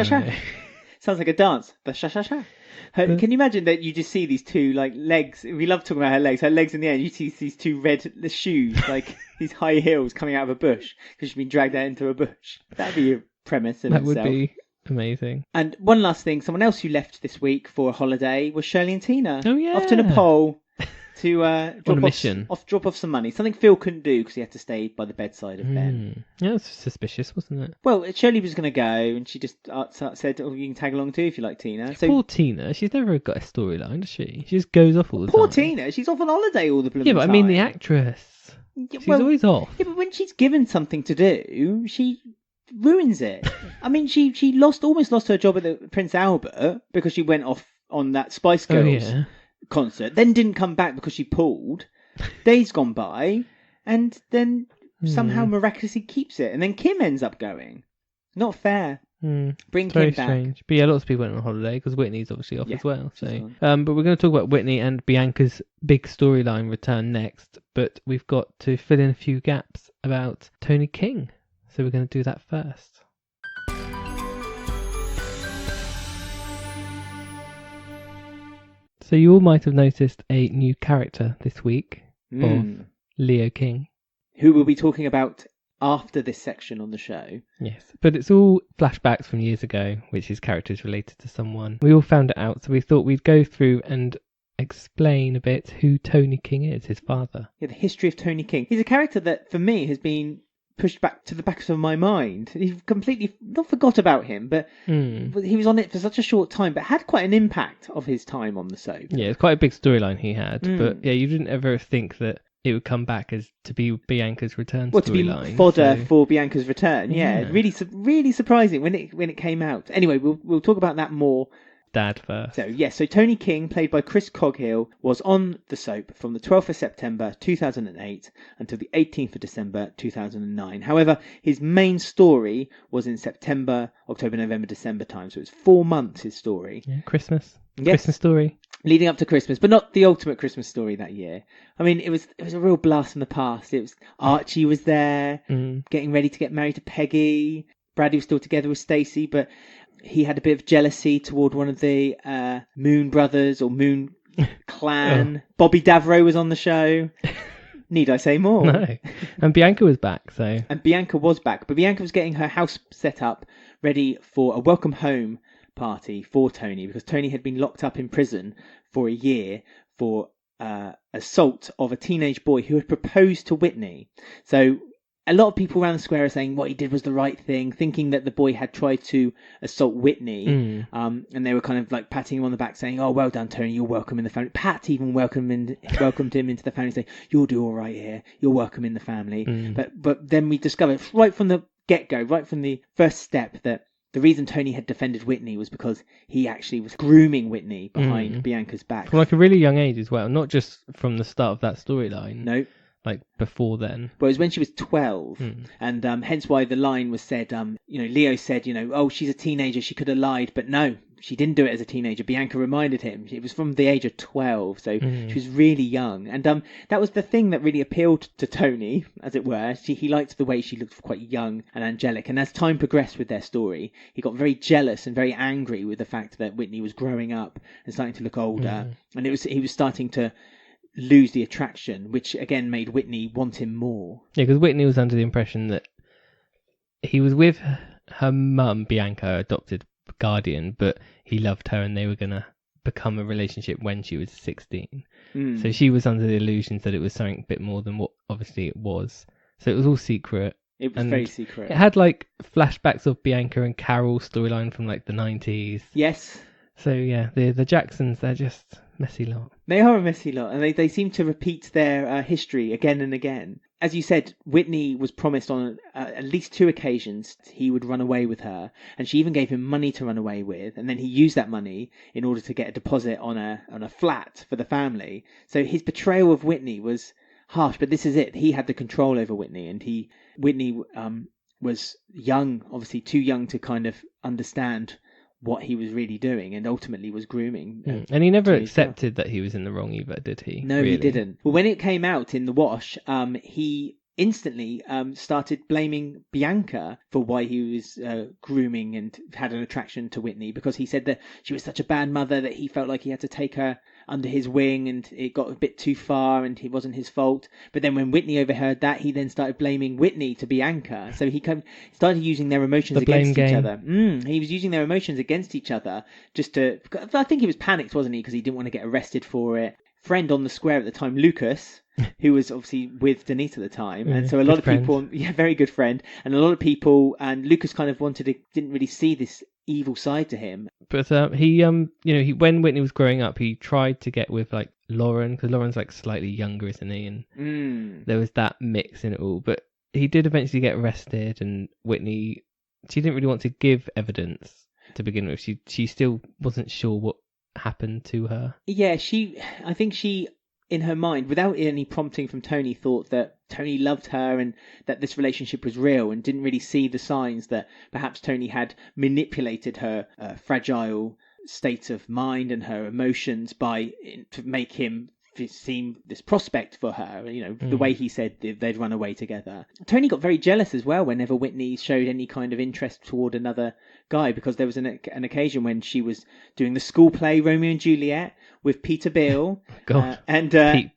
Sounds like a dance. The sha. Can you imagine that you just see these two legs? We love talking about her legs. Her legs in the end. You see these two red shoes, these high heels coming out of a bush because she's been dragged out into a bush. That'd be a premise in itself. That would be amazing. And one last thing, someone else who left this week for a holiday was Shirley and Tina. Oh yeah, off to Nepal to drop off some money. Something Phil couldn't do because he had to stay by the bedside of Ben. Yeah, it was suspicious, wasn't it? Well, Shirley was going to go, and she just said, "Oh, you can tag along too if you like, Tina." So poor Tina, she's never got a storyline, does she? She just goes off all the time. Poor Tina, she's off on holiday all the blooming time. Yeah, but I mean the actress. She's always off. Yeah, but when she's given something to do, she ruins it. I mean, she almost lost her job at the Prince Albert because she went off on that Spice Girls concert, then didn't come back because she pulled. Days gone by, and then somehow miraculously keeps it, and then Kim ends up going. Not fair. Bring Kim back. Strange. But yeah, lots of people went on holiday because Whitney's obviously off as well. So, but we're going to talk about Whitney and Bianca's big storyline return next. But we've got to fill in a few gaps about Tony King. So we're going to do that first. So So you all might have noticed a new character this week of Leo King. Who we'll be talking about after this section on the show. Yes, but it's all flashbacks from years ago, which his character is related to someone. We all found it out, so we thought we'd go through and explain a bit who Tony King is, his father. Yeah, the history of Tony King. He's a character that, for me, has been pushed back to the back of my mind. He completely not forgot about him, but he was on it for such a short time, but had quite an impact of his time on the soap. Yeah, it's quite a big storyline he had, but yeah, you didn't ever think that it would come back as to be Bianca's return storyline. Well, to be fodder for Bianca's return. Yeah, really surprising when it came out. Anyway, we'll talk about that more. Dad first. So Tony King, played by Chris Coghill, was on the soap from the 12th of September 2008 until the 18th of December 2009. However, his main story was in September, October, November, December time. So it was 4 months, his story. Yeah, Christmas. Yes. Christmas story. Leading up to Christmas, but not the ultimate Christmas story that year. I mean, it was a real blast from the past. It was Archie was there, getting ready to get married to Peggy. Bradley was still together with Stacey, but he had a bit of jealousy toward one of the Moon brothers or Moon clan. Bobby Davro was on the show. Need I say more? No. And Bianca was back, so. And Bianca was back, but Bianca was getting her house set up, ready for a welcome home party for Tony, because Tony had been locked up in prison for a year for assault of a teenage boy who had proposed to Whitney. So a lot of people around the square are saying what he did was the right thing, thinking that the boy had tried to assault Whitney. And they were kind of like patting him on the back, saying, "Oh, well done, Tony, you're welcome in the family." Pat even welcomed him into the family, saying, "You'll do all right here. You're welcome in the family." But then we discovered right from the get-go, right from the first step, that the reason Tony had defended Whitney was because he actually was grooming Whitney behind Bianca's back. From like a really young age as well, not just from the start of that storyline. No. Like before then. Well, it was when she was 12, and hence why the line was said, Leo said, oh, she's a teenager, she could have lied, but no, she didn't do it as a teenager. Bianca reminded him it was from the age of 12, so she was really young. And that was the thing that really appealed to Tony, as it were. He liked the way she looked quite young and angelic, and as time progressed with their story, he got very jealous and very angry with the fact that Whitney was growing up and starting to look older, and he was starting to lose the attraction, which again made Whitney want him more. Yeah, because Whitney was under the impression that he was with her mum, Bianca, adopted guardian, but he loved her and they were going to become a relationship when she was 16. So she was under the illusions that it was something a bit more than what obviously it was. So it was all secret. It was very secret. It had like flashbacks of Bianca and Carol's storyline from like the 90s. Yes. So yeah, the Jacksons, they're just messy lot. They are a messy lot, and they seem to repeat their history again and again. As you said, Whitney was promised on at least 2 occasions he would run away with her, and she even gave him money to run away with, and then he used that money in order to get a deposit on a flat for the family. So his betrayal of Whitney was harsh, but this is it. He had the control over Whitney, and Whitney was young, obviously too young to kind of understand what he was really doing, and ultimately was grooming. And he never accepted that he was in the wrong either, did he? No, really? He didn't. Well, when it came out in the wash, he instantly started blaming Bianca for why he was grooming and had an attraction to Whitney, because he said that she was such a bad mother that he felt like he had to take her under his wing, and it got a bit too far and it wasn't his fault. But then when Whitney overheard that, he then started blaming Whitney to Bianca. So he started using their emotions against each other. He was using their emotions against each other I think he was panicked, wasn't he, because he didn't want to get arrested for it. Friend on the square at the time, Lucas, who was obviously with Denise at the time, and so a lot of people, very good friend, and a lot of people, and Lucas kind of didn't really see this evil side to him. But he when Whitney was growing up, he tried to get with like Lauren, because Lauren's like slightly younger, isn't he? And there was that mix in it all. But he did eventually get arrested, and Whitney, she didn't really want to give evidence to begin with. She still wasn't sure what happened to her. Yeah, I think she, in her mind, without any prompting from Tony, thought that Tony loved her and that this relationship was real, and didn't really see the signs that perhaps Tony had manipulated her fragile state of mind and her emotions to make him seem this prospect for her, the way he said they'd run away together. Tony got very jealous as well whenever Whitney showed any kind of interest toward another guy, because there was an occasion when she was doing the school play Romeo and Juliet with Peter Beale. Peter,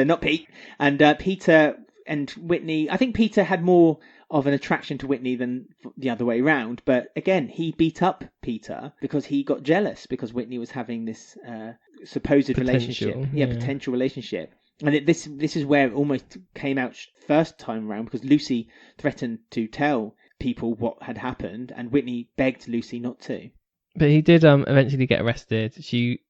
not Pete. And Peter and Whitney, I think Peter had more of an attraction to Whitney than the other way around, but again, he beat up Peter because he got jealous because Whitney was having this supposed potential relationship. And this is where it almost came out first time around, because Lucy threatened to tell people what had happened, and Whitney begged Lucy not to. But he did eventually get arrested. She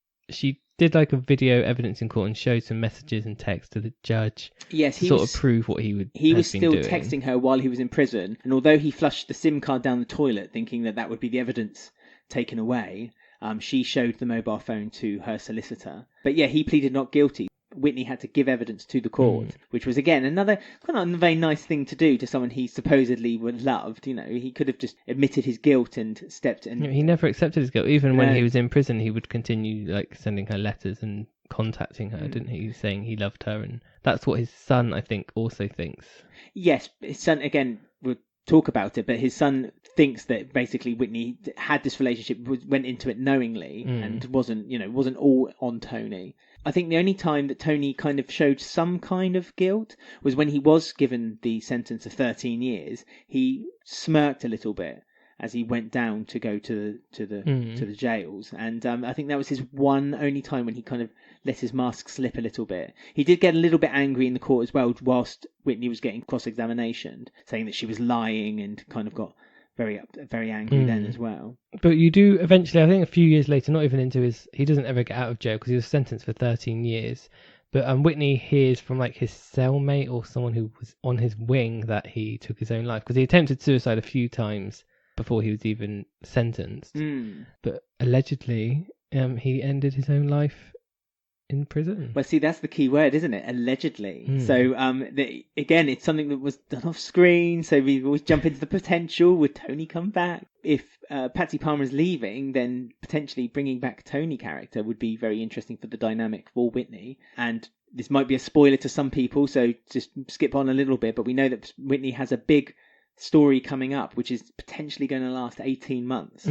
did like a video evidence in court and showed some messages and text to the judge. Yes, he was prove what he would. He was still texting her while he was in prison, and although he flushed the SIM card down the toilet, thinking that would be the evidence taken away, she showed the mobile phone to her solicitor. But yeah, he pleaded not guilty. Whitney had to give evidence to the court, which was again another kind of very nice thing to do to someone he supposedly loved. He could have just admitted his guilt and stepped in. He never accepted his guilt. Even when he was in prison, he would continue like sending her letters and contacting her, didn't he? Saying he loved her, and that's what his son, I think, also thinks. Yes, his son again would talk about it, but his son thinks that basically Whitney had this relationship, went into it knowingly, and wasn't all on Tony. I think the only time that Tony kind of showed some kind of guilt was when he was given the sentence of 13 years. He smirked a little bit as he went down to go to the jails, and I think that was his only time when he kind of let his mask slip a little bit. He did get a little bit angry in the court as well, whilst Whitney was getting cross-examinationed, saying that she was lying, and kind of got very angry then as well. But you do eventually, I think a few years later, not even into he doesn't ever get out of jail because he was sentenced for 13 years. But Whitney hears from like his cellmate or someone who was on his wing that he took his own life, because he attempted suicide a few times before he was even sentenced. But allegedly, he ended his own life in prison. Well, see, that's the key word, isn't it? Allegedly. So, again, it's something that was done off screen. So we always jump into the potential. Would Tony come back? If Patsy Palmer is leaving, then potentially bringing back Tony character would be very interesting for the dynamic for Whitney. And this might be a spoiler to some people, so just skip on a little bit. But we know that Whitney has a big story coming up, which is potentially going to last 18 months.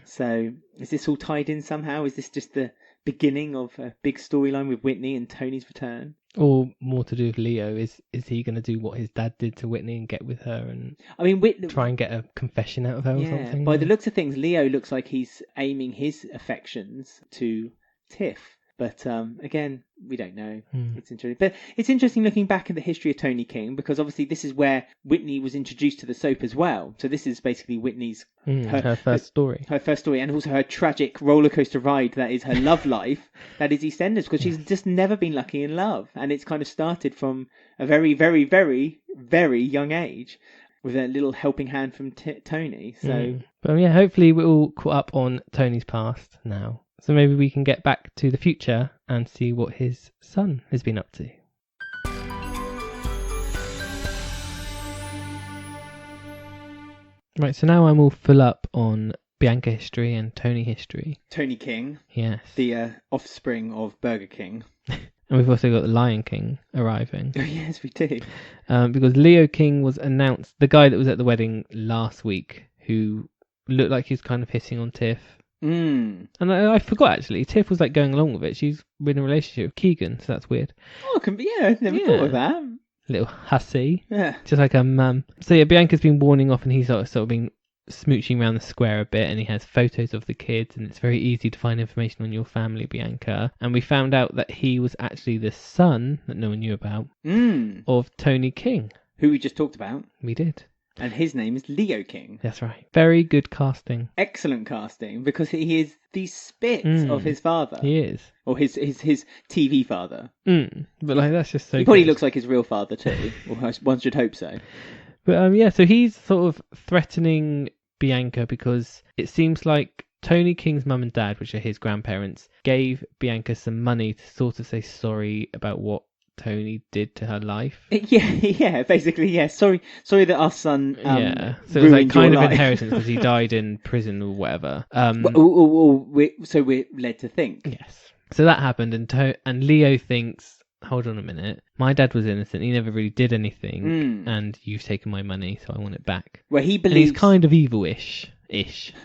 So is this all tied in somehow? Is this just the beginning of a big storyline with Whitney and Tony's return? Or more to do with Leo? Is he going to do what his dad did to Whitney and get with her and try and get a confession out of her or something? By the looks of things, Leo looks like he's aiming his affections to Tiff. But again, we don't know. It's interesting. But it's interesting looking back at the history of Tony King, because obviously this is where Whitney was introduced to the soap as well. So this is basically Whitney's her first story. Her first story, and also her tragic roller coaster ride that is her love life, that is EastEnders, because she's just never been lucky in love. And it's kind of started from a very, very, very, very young age, with a little helping hand from Tony. So, but yeah, hopefully we're all caught up on Tony's past now. So maybe we can get back to the future and see what his son has been up to. Right, so now I'm all full up on Bianca history and Tony history. Tony King. Yes. The offspring of Burger King. And we've also got the Lion King arriving. Oh, yes, we do. Because Leo King was announced, the guy that was at the wedding last week, who looked like he was kind of hitting on Tiff. And I forgot, actually, Tiff was like going along with it. She's in a relationship with Keegan, so that's weird. Oh, I never thought of that. Little hussy. Yeah. Just like her mum. So yeah, Bianca's been warning off, and he's sort of been smooching around the square a bit, and he has photos of the kids, and it's very easy to find information on your family, Bianca. And we found out that he was actually the son that no one knew about of Tony King, who we just talked about. We did. And his name is Leo King. That's right. Very good casting. Excellent casting, because he is the spit of his father. He is. Or his TV father. But like, that's just so He probably looks like his real father too. Or one should hope so. But yeah, so he's sort of threatening Bianca because it seems like Tony King's mum and dad, which are his grandparents, gave Bianca some money to sort of say sorry about what Tony did to her life. Yeah, basically, yeah. Sorry that our son so it was like kind of inheritance because he died in prison or whatever. So we're led to think. Yes. So that happened, and Leo thinks, hold on a minute, my dad was innocent, he never really did anything, and you've taken my money, so I want it back. Well, he believes... And he's kind of evil-ish.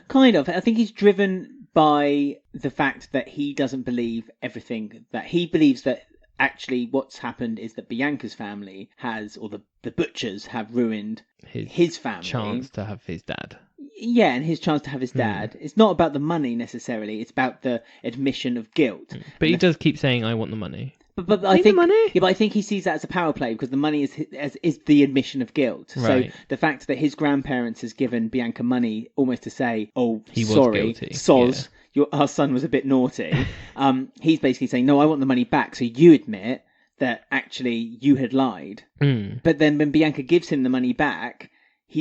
Kind of. I think he's driven by the fact that he doesn't believe everything, that he believes that actually what's happened is that Bianca's family has, or the butchers have ruined his family. Chance to have his dad. Yeah, and his chance to have his dad. It's not about the money necessarily, it's about the admission of guilt. But he does keep saying, I want the money. But I think, yeah, but I think he sees that as a power play because the money is the admission of guilt. Right. So the fact that his grandparents has given Bianca money almost to say, "Oh, he sorry, was guilty. Soz, yeah. Our son was a bit naughty." He's basically saying, "No, I want the money back." So you admit that actually you had lied. But then when Bianca gives him the money back,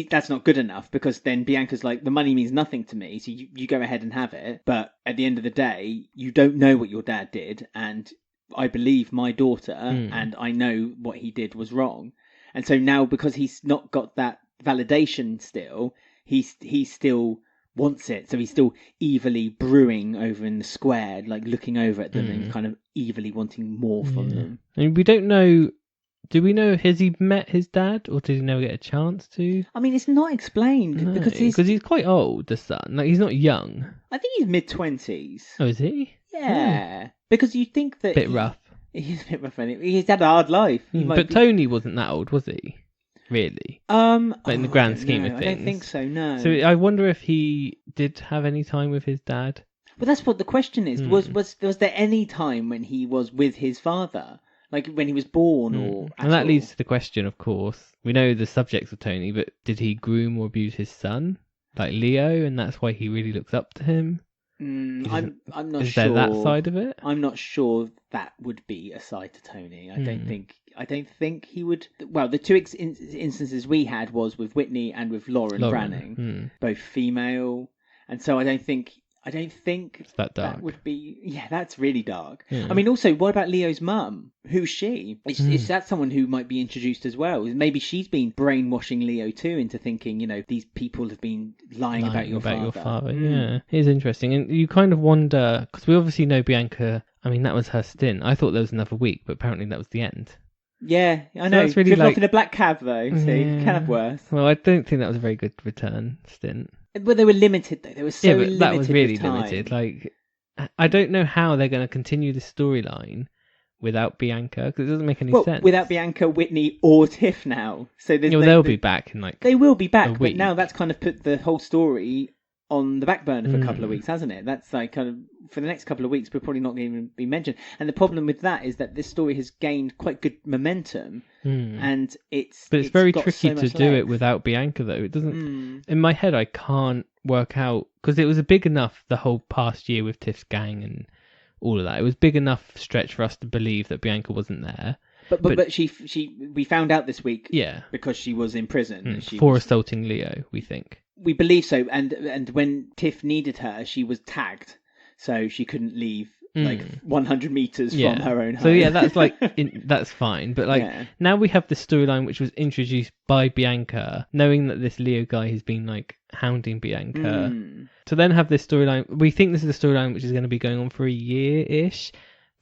that's not good enough because then Bianca's like, the money means nothing to me, so you go ahead and have it. But at the end of the day, you don't know what your dad did, and I believe my daughter, and I know what he did was wrong. And so now, because he's not got that validation still, he still wants it. So he's still evilly brewing over in the square, like looking over at them and kind of evilly wanting more from them. I mean, we don't know. Do we know, has he met his dad, or did he never get a chance to? I mean, it's not explained. Because he's quite old, the son. Like, he's not young. I think he's mid-20s. Oh, is he? Yeah. Because you think that... Bit rough. He's a bit rough, and he's had a hard life. But Tony wasn't that old, was he? Really? Like in the grand scheme of things. I don't think so, no. So I wonder if he did have any time with his dad. Well, that's what the question is. Was there any time when he was with his father? Like when he was born or... And that leads to the question, of course. We know the subjects of Tony, but did he groom or abuse his son? Like Leo, and that's why he really looks up to him? I'm not sure. Is there that side of it? I'm not sure that would be a side to Tony. I don't think he would... Well, the two instances we had was with Whitney and with Lauren Branning. Both female. And so I don't think it's that dark. That would be... Yeah, that's really dark. Yeah. I mean, also, what about Leo's mum? Who's she? Is that someone who might be introduced as well? Maybe she's been brainwashing Leo too into thinking, these people have been lying about your father. Yeah, it is interesting. And you kind of wonder, because we obviously know Bianca, I mean, that was her stint. I thought there was another week, but apparently that was the end. Yeah, I know. It's really off in a black cab, though, so it can have worse. Well, I don't think that was a very good return stint. But they were limited, though. They were so limited. That was really limited. Like, I don't know how they're going to continue this storyline without Bianca, because it doesn't make any sense. Without Bianca, Whitney, or Tiff now. So they'll be back in They will be back, but now that's kind of put the whole story on the back burner for a couple of weeks, hasn't it? That's like kind of, for the next couple of weeks, we're probably not going to be mentioned. And the problem with that is that this story has gained quite good momentum, and it's very tricky to do it without Bianca, though. It doesn't. In my head, I can't work out, because it was a big enough, the whole past year with Tiff's gang and all of that. It was big enough stretch for us to believe that Bianca wasn't there. But we found out this week, because she was in prison for assaulting Leo, we think. We believe so, and when Tiff needed her, she was tagged, so she couldn't leave like 100 meters from her own home. So that's like that's fine, but now we have this storyline which was introduced by Bianca, knowing that this Leo guy has been like hounding Bianca. To then have this storyline, we think this is a storyline which is going to be going on for a year-ish.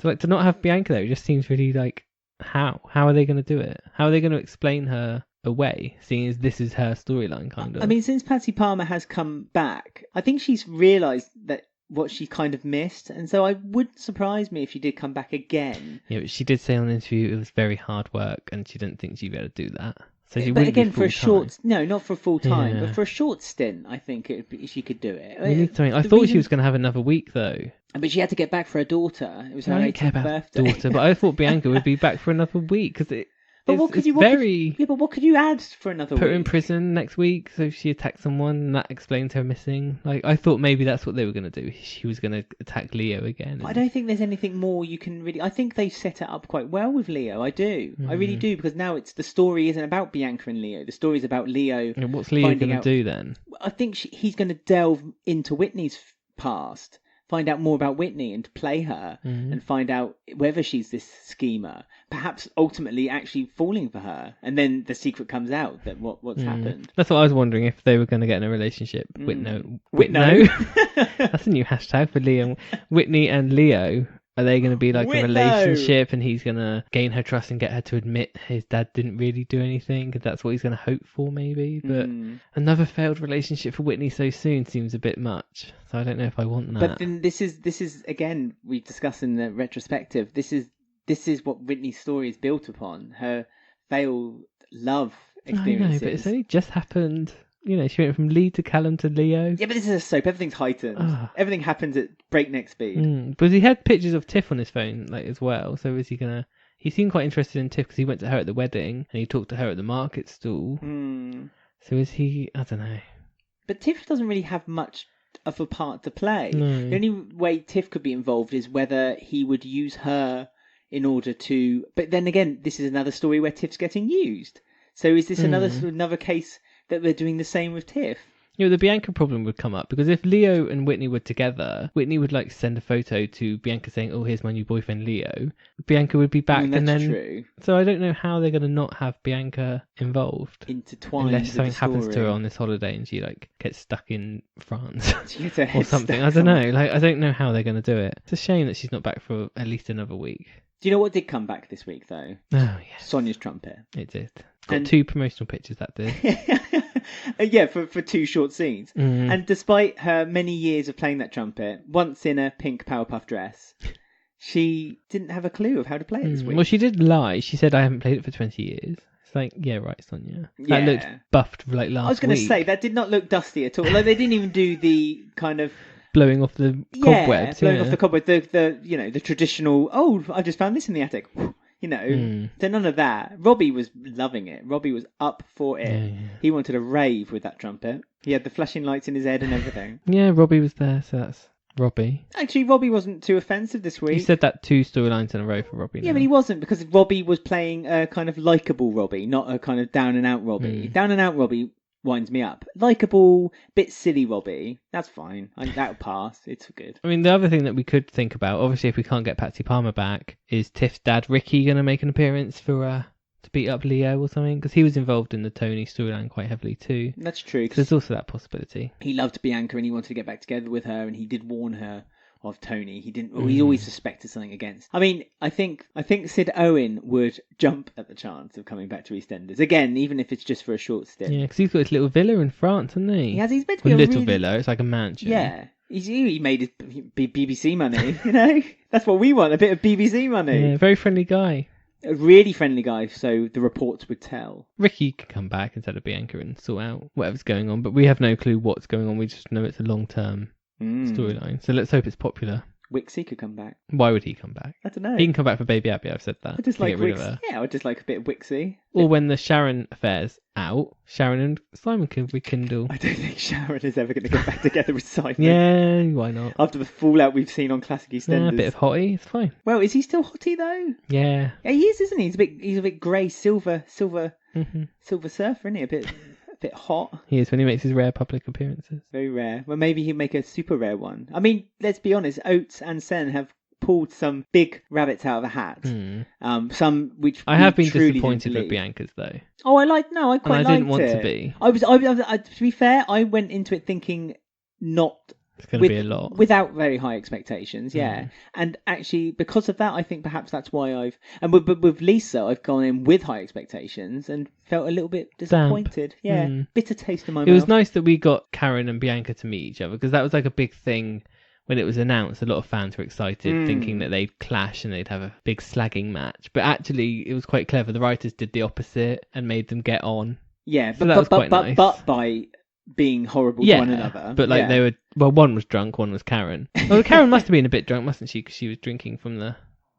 So to not have Bianca there, it just seems really like how are they going to do it? How are they going to explain her away, seeing as this is her storyline, kind of? I mean, since Patsy Palmer has come back, I think she's realised that what she kind of missed, and so it wouldn't surprise me if she did come back again. Yeah, but she did say on an interview it was very hard work, and she didn't think she'd be able to do that. So she but again, for a short... No, not for full time, but for a short stint, I think she could do it. I thought she was going to have another week, though. But she had to get back for her daughter. It was her 18th birthday. Daughter, but I thought Bianca would be back for another week, because what could you add for another week? Put her in prison next week, so if she attacks someone, and that explains her missing. Like, I thought maybe that's what they were going to do. She was going to attack Leo again. I don't think there's anything more you can really... I think they set it up quite well with Leo. I do. I really do, because now the story isn't about Bianca and Leo. The story's about Leo. And what's Leo going to do then? I think he's going to delve into Whitney's past, find out more about Whitney and play her, and find out whether she's this schemer, perhaps ultimately actually falling for her, and then the secret comes out that what's happened. That's what I was wondering, if they were going to get in a relationship. Whitno. That's a new hashtag for Leo. Whitney and Leo, Are they going to be like a relationship and he's going to gain her trust and get her to admit his dad didn't really do anything? Because that's what he's going to hope for, maybe. But another failed relationship for Whitney so soon seems a bit much. So I don't know if I want that. But then this is again, we discussed in the retrospective, this is what Whitney's story is built upon. Her failed love experiences. I know, but it's only just happened. You know, she went from Lee to Callum to Leo. Yeah, but this is a soap. Everything's heightened. Everything happens at breakneck speed. But he had pictures of Tiff on his phone, like, as well. So is he gonna? He seemed quite interested in Tiff because he went to her at the wedding and he talked to her at the market stall. So is he? I don't know. But Tiff doesn't really have much of a part to play. No. The only way Tiff could be involved is whether he would use her in order to. But then again, this is another story where Tiff's getting used. So is this another case that they're doing the same with Tiff? You know, the Bianca problem would come up because if Leo and Whitney were together, Whitney would like send a photo to Bianca saying, "Oh, here's my new boyfriend, Leo." Bianca would be back, and then true. So I don't know how they're going to not have Bianca involved, intertwined, unless something happens to her on this holiday and she like gets stuck in France or something. I don't know. Like, I don't know how they're going to do it. It's a shame that she's not back for at least another week. Do you know what did come back this week though? Oh yes, Sonia's trumpet. It did. Got 2 promotional pictures that did. Yeah, for 2 short scenes. And despite her many years of playing that trumpet, once in a pink Powerpuff dress, she didn't have a clue of how to play it this week. Well, she did lie. She said, "I haven't played it for 20 years." It's like, yeah, right, Sonia. That looked buffed like last week. I was going to say, that did not look dusty at all. Like, they didn't even do the kind of... blowing off the cobwebs. Blowing off the cobwebs. The traditional, I just found this in the attic. So none of that. Robbie was loving it. Robbie was up for it. Yeah. He wanted to rave with that trumpet. He had the flashing lights in his head and everything. Yeah, Robbie was there, so that's Robbie. Actually, Robbie wasn't too offensive this week. You said that 2 storylines in a row for Robbie. Yeah, but he wasn't, because Robbie was playing a kind of likeable Robbie, not a kind of down and out Robbie. Down and out Robbie winds me up. Likeable, bit silly Robbie, that's fine. That'll pass. It's good. I mean, the other thing that we could think about, obviously, if we can't get Patsy Palmer back, is Tiff's dad Ricky going to make an appearance for to beat up Leo or something? Because he was involved in the Tony storyline quite heavily too. That's true. So there's also that possibility. He loved Bianca and he wanted to get back together with her, and he did warn her of Tony. He didn't. He always suspected something against. I mean, I think Sid Owen would jump at the chance of coming back to EastEnders again, even if it's just for a short stint. Yeah, because he's got his little villa in France, hasn't he? He has. He's meant to be a little villa. It's like a mansion. Yeah, he made his BBC money. You know, that's what we want. A bit of BBC money. Yeah, very friendly guy. A really friendly guy, so the reports would tell. Ricky could come back instead of Bianca and sort out whatever's going on, but we have no clue what's going on. We just know it's a long-term storyline. So let's hope it's popular. Wixie could come back. Why would he come back? I don't know. He can come back for Baby Abby, I've said that. I just like Wixie. Yeah, I would just like a bit of Wixie. Or when the Sharon affair's out, Sharon and Simon can rekindle. I don't think Sharon is ever going to get back together with Simon. Yeah, why not? After the fallout we've seen on Classic EastEnders. Yeah, a bit of hottie, it's fine. Well, is he still hottie though? Yeah. Yeah, he is, isn't he? He's a bit grey, silver surfer, isn't he? A bit hot. He is when he makes his rare public appearances. Very rare. Well, maybe he'll make a super rare one. I mean, let's be honest, Oates and Sen have pulled some big rabbits out of the hat. Some which I have been disappointed with Bianca's though. Oh, I quite liked it. I didn't want to be. I to be fair, I went into it thinking not. It's going to be a lot. Without very high expectations, yeah. And actually, because of that, I think perhaps that's why with Lisa, I've gone in with high expectations and felt a little bit disappointed. Damp. Yeah, bitter taste in my mouth. It was nice that we got Karen and Bianca to meet each other, because that was like a big thing when it was announced. A lot of fans were excited, thinking that they'd clash and they'd have a big slagging match. But actually, it was quite clever. The writers did the opposite and made them get on. Yeah, so that was quite nice. But by being horrible to one another. But like they were, well, one was drunk, one was Karen. Well, Karen must have been a bit drunk, mustn't she? Because she was drinking from the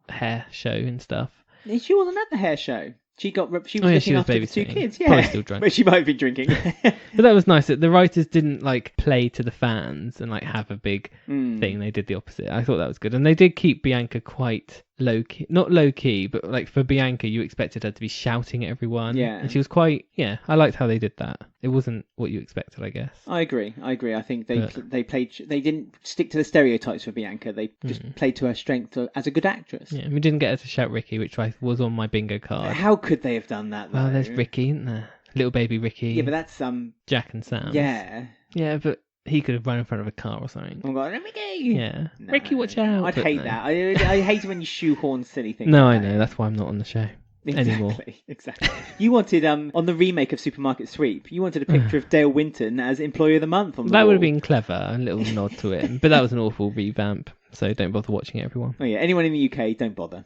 hair show and stuff. She wasn't at the hair show. She was looking after the 2 kids. Yeah, probably still drunk. But she might have been drinking. But that was nice that the writers didn't like play to the fans and like have a big thing. They did the opposite. I thought that was good, and they did keep Bianca quite low key. Not low key, but like for Bianca, you expected her to be shouting at everyone. Yeah, and she was quite. Yeah, I liked how they did that. It wasn't what you expected, I guess. I agree. I think they played. They didn't stick to the stereotypes for Bianca. They just played to her strength as a good actress. Yeah, we didn't get her to shout Ricky, which was on my bingo card. How could they have done that? Well, there's Ricky, isn't there? Little baby Ricky. Yeah, but that's Jack and Sam. Yeah. Yeah, but he could have run in front of a car or something. Oh God, Ricky! Yeah. No, Ricky, watch out. I'd hate that. I hate it when you shoehorn silly things. No, I know. That's why I'm not on the show. Anymore. Exactly. You wanted on the remake of Supermarket Sweep, you wanted a picture of Dale Winton as Employee of the Month on the wall. That would have been clever, a little nod to it. But that was an awful revamp, so don't bother watching it, everyone. Oh yeah, anyone in the UK, don't bother.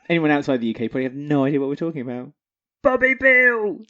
Anyone outside the UK probably have no idea what we're talking about. Bobby Bill!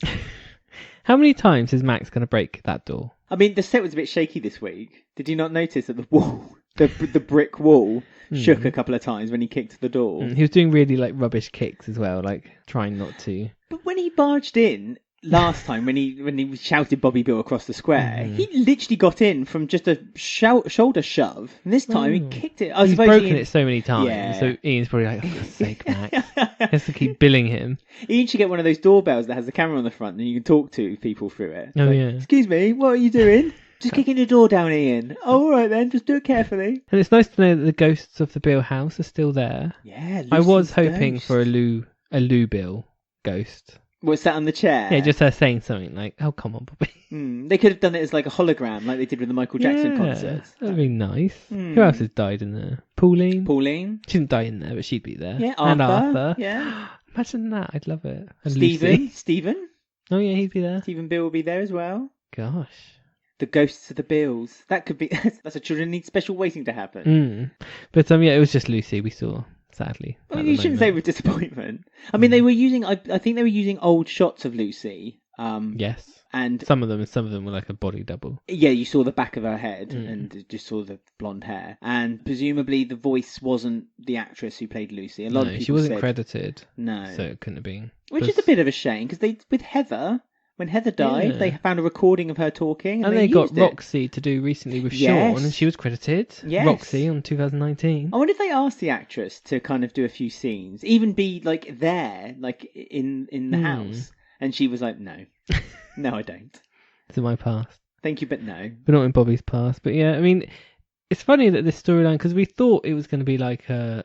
How many times is Max going to break that door? I mean, the set was a bit shaky this week. Did you not notice that the wall, the brick wall, shook a couple of times when he kicked the door? He was doing really rubbish kicks as well, trying not to. But when he barged in last time, when he shouted Bobby Bill across the square, he literally got in from just a shoulder shove. And this time he kicked it. He's broken it so many times, so Ian's probably like, oh, for God's sake, Max. He has to keep billing him. Ian should get one of those doorbells that has the camera on the front and you can talk to people through it. Oh, yeah. Excuse me, what are you doing? Just kicking the door down, Ian. Oh, all right then, just do it carefully. And it's nice to know that the ghosts of the Bill house are still there. Yeah, Lucy's I was hoping ghost. for a Lou Bill ghost. What, sat on the chair? Yeah, just her saying something like, oh, come on, Bobby. They could have done it as like a hologram, like they did with the Michael Jackson concerts. That would be nice. Who else has died in there? Pauline? She didn't die in there, but she'd be there. Yeah, And Arthur. Arthur. Yeah. Imagine that. I'd love it. And Stephen? Oh, yeah, he'd be there. Stephen Bill will be there as well. Gosh. The ghosts of the Bills. That could be... That's a children need special waiting to happen. But it was just Lucy we saw, sadly. I mean, you shouldn't say with disappointment. I mean, they were using... I think they were using old shots of Lucy. Yes. And some of them were like a body double. Yeah, you saw the back of her head and just saw the blonde hair. And presumably the voice wasn't the actress who played Lucy. A lot of people she wasn't said, credited. No. So it couldn't have been. Which is a bit of a shame, because with Heather... When Heather died, they found a recording of her talking. And they got Roxy to do recently with Sean, and she was credited. Yes. Roxy on 2019. I wonder if they asked the actress to kind of do a few scenes, even be like there, like in the house. And she was like, no. No, I don't. It's in my past. Thank you, but no. But not in Bobby's past. But yeah, I mean, it's funny that this storyline, because we thought it was going to be like the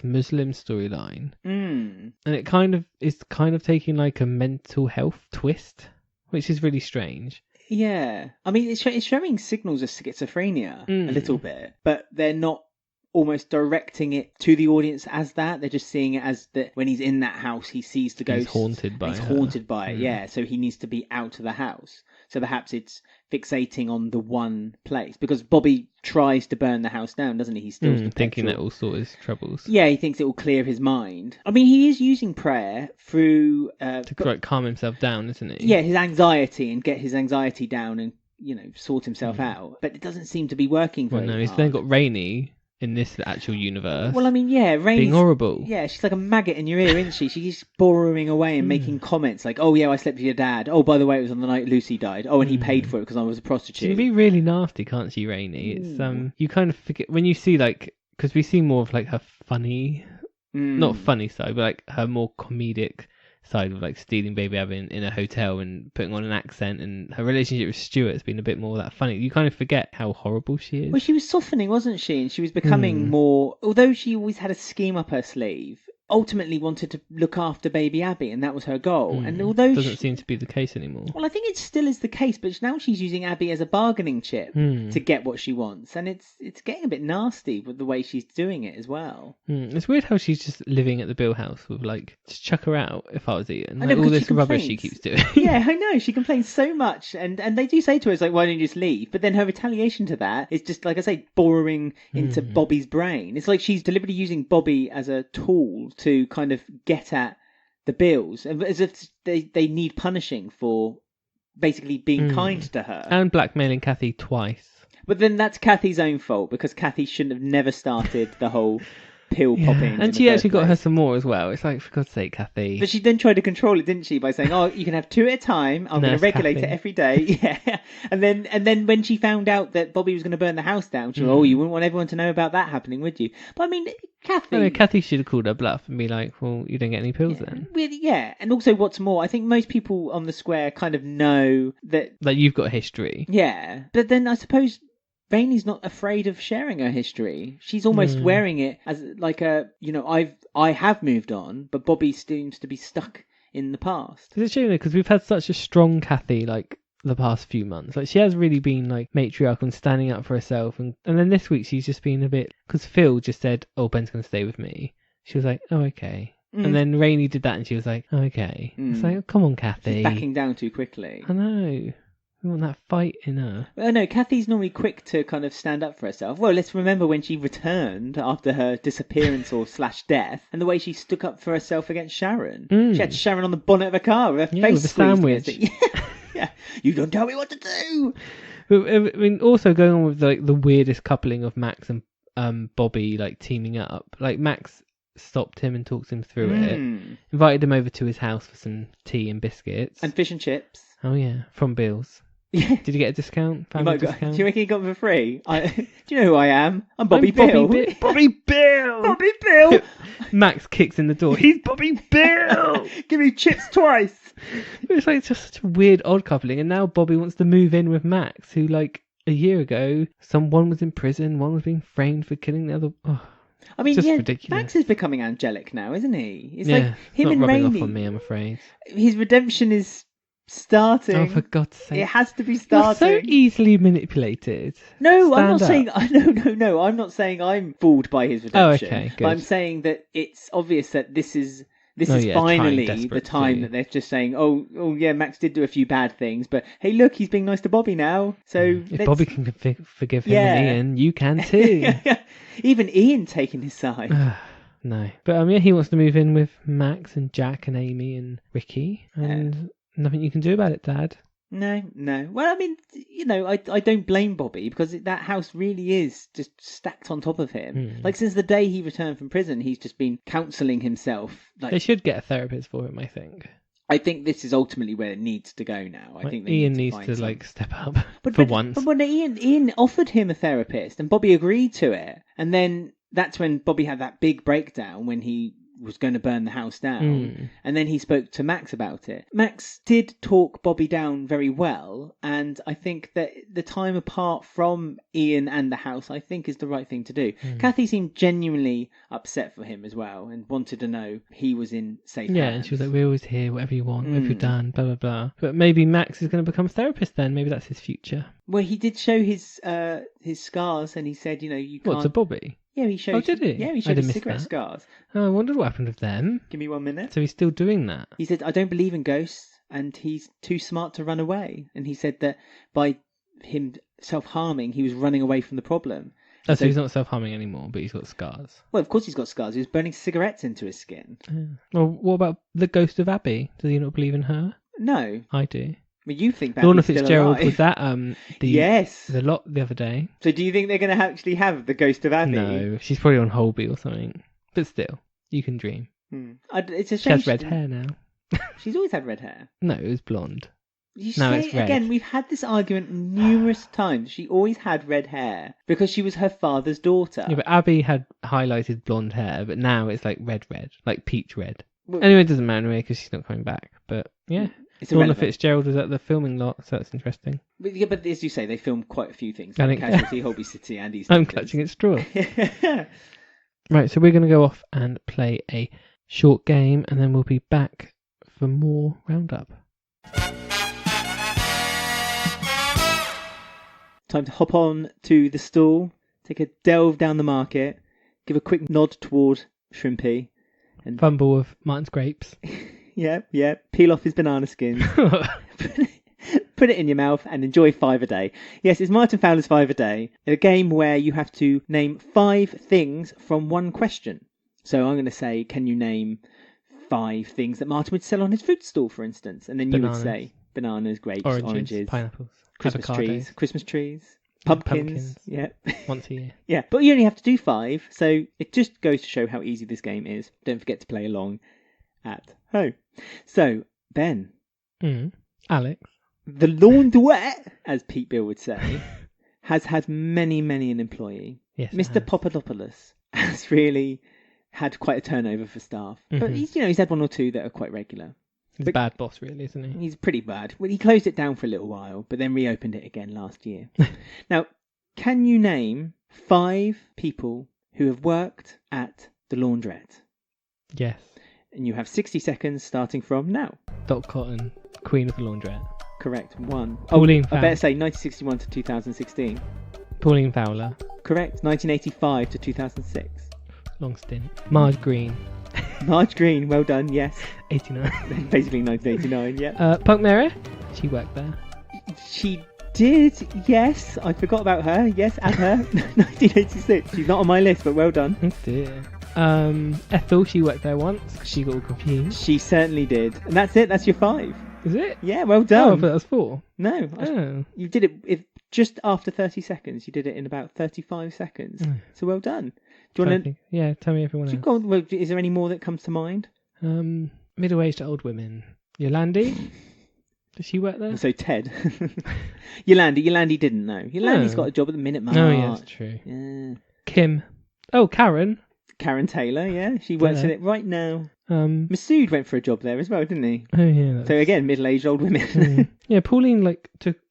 Muslim storyline, and it kind of taking like a mental health twist, which is really strange. Yeah, I mean, it's showing signals of schizophrenia a little bit, but they're not almost directing it to the audience as that. They're just seeing it as that when he's in that house, he sees the ghost. He's haunted by it. Yeah, so he needs to be out of the house. So perhaps it's fixating on the one place, because Bobby tries to burn the house down, doesn't he? He steals the thinking petrol. that will sort his troubles. Yeah, he thinks it will clear his mind. I mean, he is using prayer through to calm himself down, isn't he? Yeah, his anxiety, and get his anxiety down, and sort himself out. But it doesn't seem to be working very hard. He's then got Rainie in this actual universe. Well, I mean, yeah, Rainie's being horrible. Yeah, she's like a maggot in your ear, isn't she? She's borrowing away and making comments like, "Oh yeah, I slept with your dad. Oh, by the way, it was on the night Lucy died. Oh, and he paid for it because I was a prostitute." She can be really nasty, can't she, Rainie? It's you kind of forget when you see because we see more of like her funny, not funny side, but like her more comedic side of like stealing baby Abby in a hotel and putting on an accent, and her relationship with Stuart has been a bit more that funny. You kind of forget how horrible she is. Well, she was softening, wasn't she? And she was becoming more, although she always had a scheme up her sleeve, ultimately wanted to look after baby Abby, and that was her goal. And although doesn't seem to be the case anymore. Well, I think it still is the case, but now she's using Abby as a bargaining chip to get what she wants, and it's getting a bit nasty with the way she's doing it as well. It's weird how she's just living at the Bill house with just chuck her out if I was Ian. Like, all this rubbish she keeps doing. Yeah, I know, she complains so much, and they do say to her, it's like, why don't you just leave? But then her retaliation to that is just, like I say, borrowing into Bobby's brain. It's like she's deliberately using Bobby as a tool to kind of get at the Bills, as if they need punishing for basically being kind to her. And blackmailing Kathy twice. But then that's Kathy's own fault, because Kathy shouldn't have never started the whole pill popping. And she actually got her some more as well. It's like, for God's sake, Kathy. But she then tried to control it, didn't she, by saying, "Oh, you can have 2 at a time. I'm going to regulate it every day." Yeah. And then when she found out that Bobby was going to burn the house down, she went, "Oh, you wouldn't want everyone to know about that happening, would you?" But I mean, Kathy... No, Kathy should have called her bluff and be like, "Well, you don't get any pills then." Really, yeah. And also, what's more, I think most people on the square kind of know that... Like, you've got a history. Yeah. But then I suppose Rainie's not afraid of sharing her history. She's almost wearing it as like I have moved on, but Bobby seems to be stuck in the past. It's a shame though, because we've had such a strong Kathy, like the past few months. Like, she has really been like matriarchal and standing up for herself, and then this week she's just been a bit, because Phil just said, oh, Ben's going to stay with me. She was like, oh, okay. And then Rainie did that and she was like, oh, okay. It's like, oh, come on, Kathy. She's backing down too quickly. I know. We want that fight in her. Well, no, Kathy's normally quick to kind of stand up for herself. Well, let's remember when she returned after her disappearance or / death, and the way she stuck up for herself against Sharon. She had Sharon on the bonnet of a car with her face with a squeezed sandwich. against it. Yeah, you don't tell me what to do. But, I mean, also going on with like the weirdest coupling of Max and Bobby like teaming up. Like, Max stopped him and talked him through it. Invited him over to his house for some tea and biscuits. And fish and chips. Oh yeah, from Bill's. Yeah. Did you get a discount? Family discount? Do you reckon he got it for free? Do you know who I am? I'm Bobby Bill. Bobby Bill! Bobby Bill! Max kicks in the door. He's Bobby Bill! Give me chips twice! It's like just such a weird, odd coupling. And now Bobby wants to move in with Max, who, like, a year ago, one was in prison, one was being framed for killing the other. Oh, I mean, yeah, ridiculous. Max is becoming angelic now, isn't he? It's yeah, like him not and rubbing Rainie. Off on me, I'm afraid. His redemption is starting. Oh, for God's sake. It has to be starting. You're so easily manipulated. No, I'm not saying... No, I'm not saying I'm fooled by his redemption. Oh, okay, good. But I'm saying that it's obvious that this is yeah, finally the time that they're just saying, oh yeah, Max did do a few bad things, but hey, look, he's being nice to Bobby now. So if Bobby can forgive him and Ian, you can too. Even Ian taking his side. No, but yeah, he wants to move in with Max and Jack and Amy and Ricky, and nothing you can do about it, Dad. No. Well, I mean, you know, I don't blame Bobby, because that house really is just stacked on top of him. Like, since the day he returned from prison, he's just been counselling himself. Like, they should get a therapist for him, I think. I think this is ultimately where it needs to go now. I think Ian needs to like step up once. But when Ian offered him a therapist and Bobby agreed to it, and then that's when Bobby had that big breakdown when he was going to burn the house down, and then he spoke to Max about it. Max did talk Bobby down very well, and I think that the time apart from Ian and the house, I think, is the right thing to do. Kathy seemed genuinely upset for him as well, and wanted to know he was in safe hands. Yeah, and she was like, we're always here, whatever you want, whatever you've done, blah, blah, blah. But maybe Max is going to become a therapist then. Maybe that's his future. Well, he did show his scars, and he said, you know, you can't... What, to Bobby? Yeah, he showed. Oh, did he? Yeah, he showed his cigarette scars. Oh, I wondered what happened with them. Give me 1 minute. So he's still doing that? He said, I don't believe in ghosts, and he's too smart to run away. And he said that by him self-harming, he was running away from the problem. Oh, so he's not self-harming anymore, but he's got scars. Well, of course he's got scars. He was burning cigarettes into his skin. Well, what about the ghost of Abby? Does he not believe in her? No. I do. I mean, you think Lorna Abby's Fitzgerald still alive. was that yes, the lot the other day. So do you think they're going to actually have the ghost of Abby? No, she's probably on Holby or something. But still, you can dream. It's a She shame. has red hair now. She's always had red hair. No, it was blonde. You now say, it's red. Again, we've had this argument numerous times. She always had red hair because she was her father's daughter. Yeah, but Abby had highlighted blonde hair, but now it's like red, like peach red. Well, anyway, it doesn't matter anyway because she's not coming back. But yeah. Lorna Fitzgerald was at the filming lot, so that's interesting. But as you say, they filmed quite a few things. Like Casualty, Holby City, and EastEnders. I'm clutching at straws. Right, so we're going to go off and play a short game, and then we'll be back for more Roundup. Time to hop on to the stall, take a delve down the market, give a quick nod toward Shrimpy. And fumble of Martin's grapes. Yeah. Peel off his banana skins. Put it in your mouth and enjoy 5 a day. Yes, it's Martin Fowler's 5 a day. A game where you have to name 5 things from one question. So I'm going to say, can you name 5 things that Martin would sell on his fruit stall, for instance? And then you would say bananas, grapes, oranges, pineapples, Christmas trees, pumpkins. Yeah. Once a year. Yeah, but you only have to do 5. So it just goes to show how easy this game is. Don't forget to play along at home. So, Ben. Alex. The laundrette, as Pete Bill would say, has had many an employee. Yes, Mr. Papadopoulos has really had quite a turnover for staff. But he's had 1 or 2 that are quite regular. He's a bad boss, really, isn't he? He's pretty bad. Well, he closed it down for a little while, but then reopened it again last year. Now, can you name 5 people who have worked at the laundrette? Yes. And you have 60 seconds starting from now. Dot Cotton, Queen of the Laundrette. Correct. 1. Pauline I Fowler. better say 1961 to 2016. Pauline Fowler. Correct. 1985 to 2006. Long stint. Marge Green. Marge Green, well done, yes. 89. Basically 1989, yeah. Punk Mary. She worked there. She did, yes. I forgot about her. Yes, add her. 1986. She's not on my list, but well done. Oh dear. Ethel, she worked there once. She got all confused. She certainly did. And that's it. That's your 5. Is it? Yeah, well done. Oh, I thought that was 4. No. You did it just after 30 seconds. You did it in about 35 seconds. So well done. Do you want to... Yeah, tell me everyone else. Well, is there any more that comes to mind? Middle-aged old women. Yolandi? Does she work there? So Ted. Yolandi didn't know. Yolandi's got a job at the Minute March. Oh, yeah, that's true. Yeah. Kim. Oh, Karen. Karen Taylor, yeah. She works in it right now. Masood went for a job there as well, didn't he? Oh, yeah. So again, middle-aged old women. Yeah, Pauline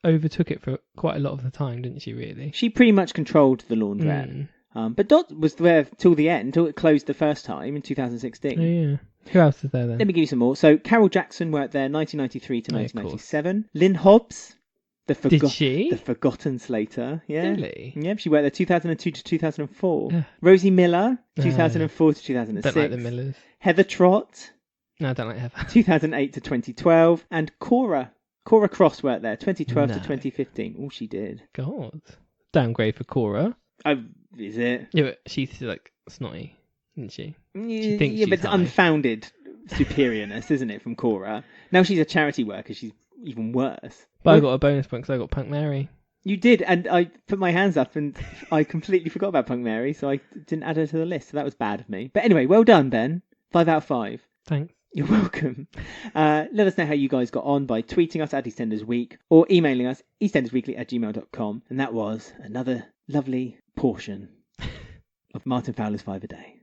overtook it for quite a lot of the time, didn't she, really? She pretty much controlled the laundrette. But Dot was there till the end, until it closed the first time in 2016. Oh, yeah. Who else is there then? Let me give you some more. So Carol Jackson worked there 1993 to 1997. Lynn Hobbs, the forgotten Slater. Yeah. Really? Yeah, she worked there 2002 to 2004. Rosie Miller, 2004 to 2006. Don't like the Millers. Heather Trott. No, I don't like Heather. 2008 to 2012. And Cora Cross worked there 2012 to 2015. Oh, she did. God. Downgrade for Cora. Is it? Yeah, but she's like snotty, isn't she? She thinks but it's unfounded superiorness, isn't it, from Cora? Now she's a charity worker, she's even worse. But I got a bonus point because I got Punk Mary. You did, and I put my hands up and I completely forgot about Punk Mary, so I didn't add her to the list, so that was bad of me. But anyway, well done, Ben. 5 out of 5. Thanks. You're welcome. Let us know how you guys got on by tweeting us at EastEndersWeek or emailing us eastendersweekly@gmail.com. And that was another lovely portion of Martin Fowler's 5 a day.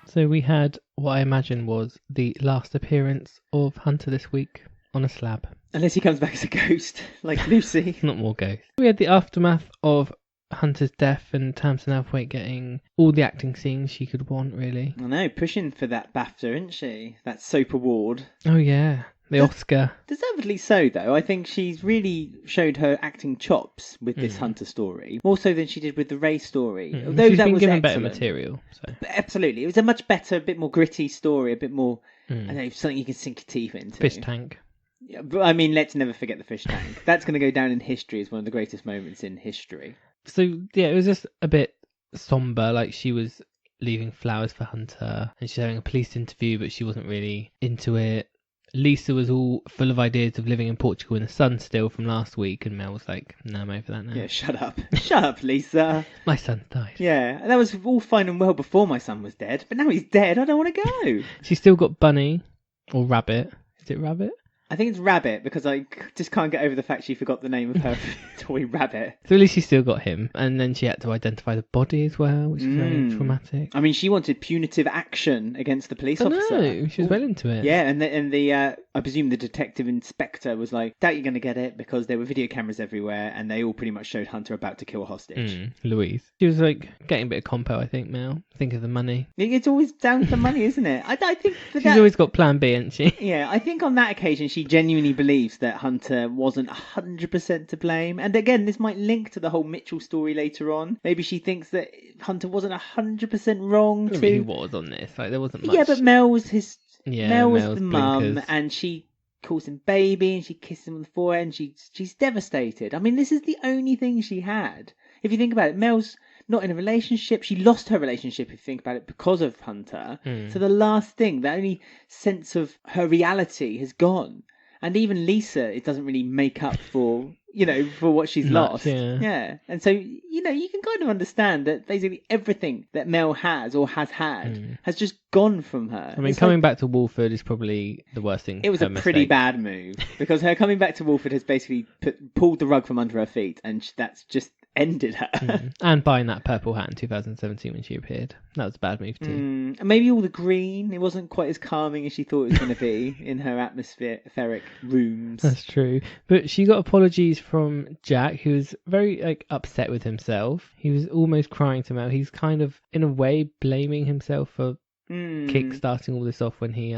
So we had what I imagine was the last appearance of Hunter this week on a slab. Unless he comes back as a ghost, like Lucy. Not more ghosts. We had the aftermath of Hunter's death and Tamsin Althwaite getting all the acting scenes she could want, really. I know, pushing for that BAFTA, isn't she? That soap award. Oh, yeah. The Oscar. Deservedly so, though. I think she's really showed her acting chops with this Hunter story, more so than she did with the Ray story. Although she's been given better material. So. Absolutely. It was a much better, a bit more gritty story, a bit more, I don't know, something you can sink your teeth into. Fish tank. Yeah, but I mean, let's never forget the fish tank. That's going to go down in history as one of the greatest moments in history. So, yeah, it was just a bit somber, like she was leaving flowers for Hunter and she's having a police interview, but she wasn't really into it. Lisa was all full of ideas of living in Portugal in the sun still from last week, and Mel was like, no, I'm over that now. Yeah, shut up. Shut up, Lisa. My son died. Yeah, that was all fine and well before my son was dead, but now he's dead, I don't want to go. She's still got Bunny, or Rabbit. Is it Rabbit? I think it's Rabbit, because I just can't get over the fact she forgot the name of her toy rabbit. So at least she still got him. And then she had to identify the body as well, which is very traumatic. I mean, she wanted punitive action against the police officer. No, she was well into it. Yeah, and the I presume the detective inspector was like, doubt you're going to get it, because there were video cameras everywhere, and they all pretty much showed Hunter about to kill a hostage. Louise. She was like getting a bit of compo, I think, Mel. Think of the money. It's always down to the money, isn't it? I think she's always got plan B, hasn't she? Yeah, I think on that occasion she genuinely believes that Hunter wasn't 100% to blame. And again, this might link to the whole Mitchell story later on. Maybe she thinks that Hunter wasn't 100% wrong too. He was on this. Like, there wasn't much. Yeah, but Mel was Mel was the blinkers. mum, and she calls him baby, and she kisses him on the forehead, and she's devastated. I mean, this is the only thing she had. If you think about it, Mel's not in a relationship. She lost her relationship, if you think about it, because of Hunter. So the last thing, the only sense of her reality has gone. And even Lisa, it doesn't really make up for, for what she's lost. Yeah. And so, you can kind of understand that basically everything that Mel has or has had has just gone from her. I mean, coming back to Wolford is probably the worst thing. It was a pretty bad move, because her coming back to Wolford has basically pulled the rug from under her feet, and that's just ended her. And buying that purple hat in 2017 when she appeared. That was a bad move too. And maybe all the green, it wasn't quite as calming as she thought it was going to be in her atmospheric rooms. That's true. But she got apologies from Jack, who was very upset with himself. He was almost crying to Mel. He's kind of, in a way, blaming himself for kick-starting all this off when he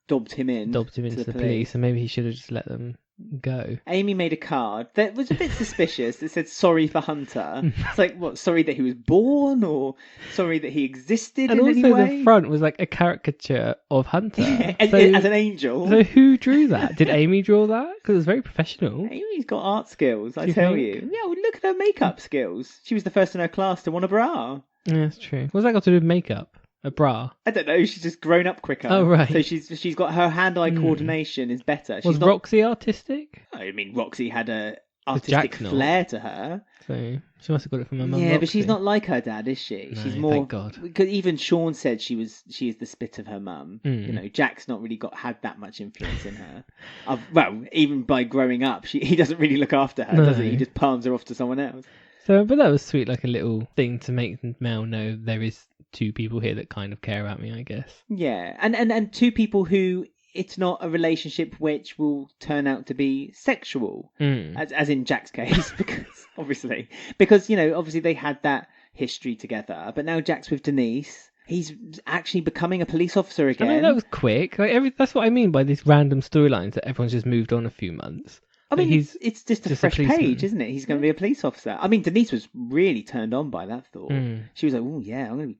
dobbed him into the police, and maybe he should have just let them go. Amy made a card that was a bit suspicious. It said sorry for Hunter. It's like, what, sorry that he was born, or sorry that he existed and in any way? And also the front was like a caricature of Hunter. As an angel. So who drew that? Did Amy draw that? Because it was very professional. Amy's got art skills, I tell you. Yeah, well, look at her makeup skills. She was the first in her class to want a bra. Yeah, that's true. What's that got to do with makeup? A bra? I don't know. She's just grown up quicker. Oh, right. So she's got her hand-eye coordination is better. Was Roxy artistic? I mean, Roxy had a artistic flair to her. So she must have got it from her mum. Yeah, Roxy. But she's not like her dad, is she? No, she's more. Thank God. Because even Sean said she is the spit of her mum. You know, Jack's not really had that much influence in her. Well, even by growing up, he doesn't really look after her, does he? He just palms her off to someone else. So, but that was sweet, like a little thing to make Mel know there is two people here that kind of care about me, I guess. Yeah, and two people who it's not a relationship which will turn out to be sexual, as in Jack's case, because you know, obviously they had that history together, but now Jack's with Denise. He's actually becoming a police officer again. I mean, that was quick. Like that's what I mean by these random storylines that everyone's just moved on a few months. I mean, it's just a fresh page, isn't it? He's going to be a police officer. I mean, Denise was really turned on by that thought. She was like, "Oh yeah, I'm going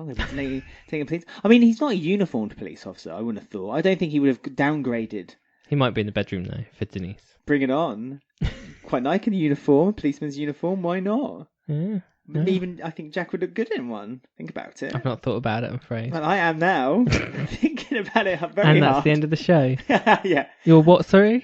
to be taking a police." I mean, he's not a uniformed police officer. I wouldn't have thought. I don't think he would have downgraded. He might be in the bedroom though for Denise. Bring it on! Quite like a uniform, a policeman's uniform. Why not? Yeah. Even I think Jack would look good in one. Think about it. I've not thought about it, I'm afraid. Well, I am now. Thinking about it very hard. And that's the end of the show. Yeah. You're what? Sorry.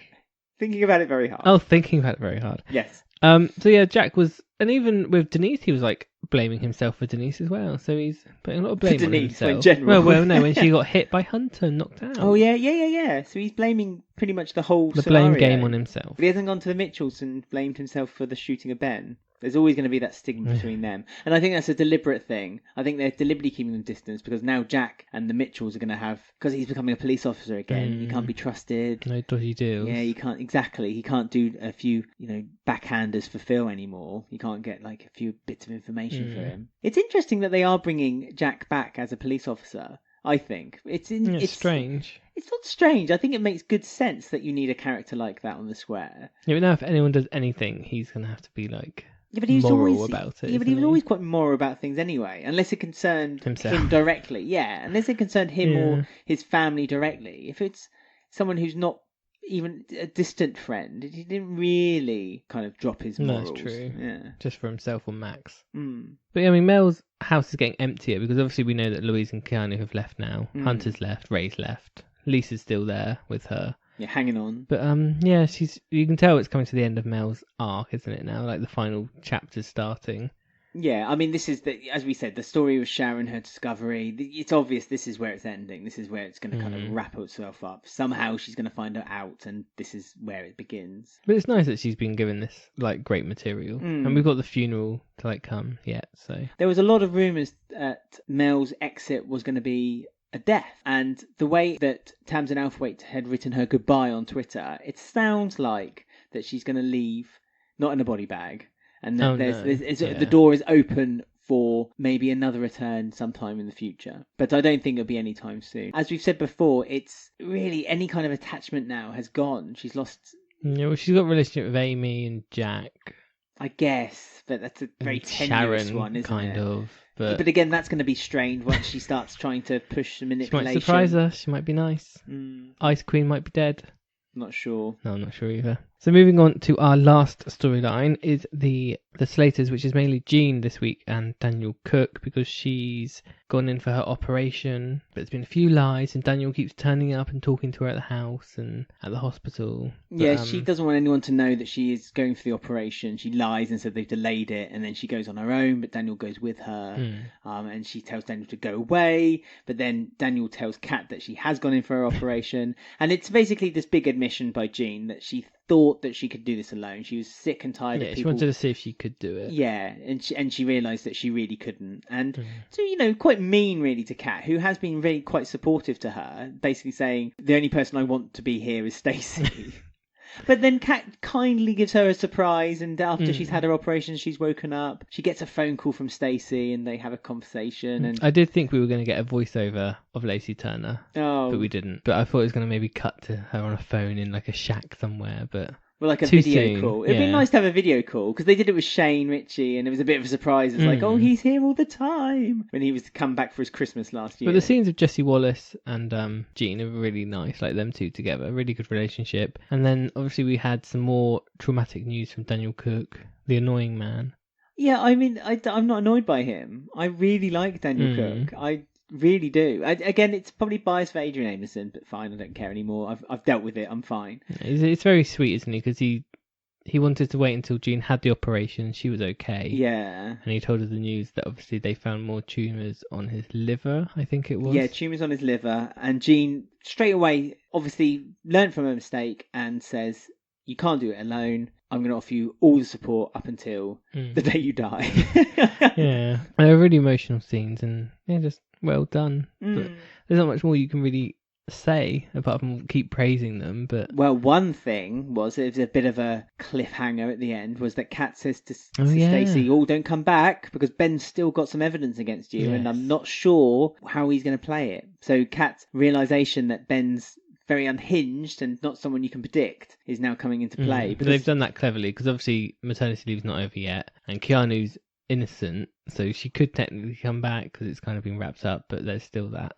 Thinking about it very hard. Oh, thinking about it very hard. Yes. So yeah, Jack was, and even with Denise, he was like blaming himself for Denise as well. So he's putting a lot of blame on himself. In general. Well, no, when she got hit by Hunter and knocked out. Oh yeah. So he's blaming pretty much the whole blame game on himself. But he hasn't gone to the Mitchells and blamed himself for the shooting of Ben. There's always going to be that stigma between them. And I think that's a deliberate thing. I think they're deliberately keeping them distance because now Jack and the Mitchells are going to have... Because he's becoming a police officer again. He can't be trusted. No dodgy deals. Yeah, he can't... Exactly. He can't do a few, backhanders for Phil anymore. You can't get, a few bits of information for him. It's interesting that they are bringing Jack back as a police officer, I think. It's strange. It's not strange. I think it makes good sense that you need a character like that on the square. Yeah, but now if anyone does anything, he's going to have to be, but he was moral about it. Yeah, but he was always quite moral about things anyway, unless it concerned him directly. Yeah, unless it concerned him or his family directly. If it's someone who's not even a distant friend, he didn't really kind of drop his morals. No, that's true. Yeah, just for himself or Max. But yeah, I mean, Mel's house is getting emptier because obviously we know that Louise and Keanu have left now. Hunter's left, Ray's left, Lisa's still there with her. Yeah, hanging on. But yeah, you can tell it's coming to the end of Mel's arc, isn't it now? Like the final chapter's starting. Yeah, I mean, this is, as we said, the story of Sharon, her discovery. It's obvious this is where it's ending. This is where it's going to kind of wrap itself up. Somehow she's going to find her out, and this is where it begins. But it's nice that she's been given this, great material. And we've got the funeral to, come yet, so... There was a lot of rumours that Mel's exit was going to be a death, and the way that Tamsin Althwaite had written her goodbye on Twitter, it sounds like that she's going to leave, not in a body bag, and that the door is open for maybe another return sometime in the future. But I don't think it'll be anytime soon. As we've said before, it's really any kind of attachment now has gone. She's lost... Yeah, well, she's got a relationship with Amy and Jack. I guess, but that's a very tenuous Sharon, one, isn't kind it? of. But again, that's going to be strained once she starts trying to push the manipulation. She might surprise us. She might be nice. Ice Queen might be dead. Not sure. No, I'm not sure either. So moving on to our last storyline is the Slaters, which is mainly Jean this week and Daniel Cook, because she's gone in for her operation, but there's been a few lies and Daniel keeps turning up and talking to her at the house and at the hospital. But, she doesn't want anyone to know that she is going for the operation. She lies and said they've delayed it, and then she goes on her own, but Daniel goes with her. And she tells Daniel to go away, but then Daniel tells Kat that she has gone in for her operation. And it's basically this big admission by Jean that she thought that she could do this alone. She was sick and tired of people. She wanted to see if she could do it. Yeah, and she realised that she really couldn't. And so, quite mean really to Kat, who has been really quite supportive to her, basically saying, the only person I want to be here is Stacey. But then Kat kindly gives her a surprise, and after she's had her operation, she's woken up. She gets a phone call from Stacey, and they have a conversation. And I did think we were going to get a voiceover of Lacey Turner, but we didn't. But I thought it was going to maybe cut to her on a phone in like a shack somewhere, but... Well, like a video call. It'd be nice to have a video call, because they did it with Shane Ritchie, and it was a bit of a surprise. It's like, oh, he's here all the time, when he was to come back for his Christmas last year. But the scenes of Jessie Wallace and Jean are really nice, like them two together, a really good relationship. And then obviously we had some more traumatic news from Daniel Cook, the annoying man. Yeah, I mean, I'm not annoyed by him. I really like Daniel Cook. I really do. Again, it's probably biased for Adrian Amerson, but fine, I don't care anymore. I've dealt with it. I'm fine. It's very sweet, isn't he? Because he wanted to wait until Jean had the operation. She was okay. Yeah. And he told her the news that obviously they found more tumours on his liver, I think it was. Yeah, tumours on his liver. And Jean straight away obviously learned from her mistake and says, you can't do it alone. I'm going to offer you all the support up until the day you die. Yeah. They're really emotional scenes, and just well done. But there's not much more you can really say apart from keep praising them. But well, one thing was, it was a bit of a cliffhanger at the end, was that Kat says to Stacey, don't come back, because Ben's still got some evidence against you, and I'm not sure how he's going to play it. So Kat's realisation that Ben's very unhinged and not someone you can predict is now coming into play. But they've done that cleverly, because obviously maternity leave's not over yet, and Keanu's innocent, so she could technically come back because it's kind of been wrapped up, but there's still that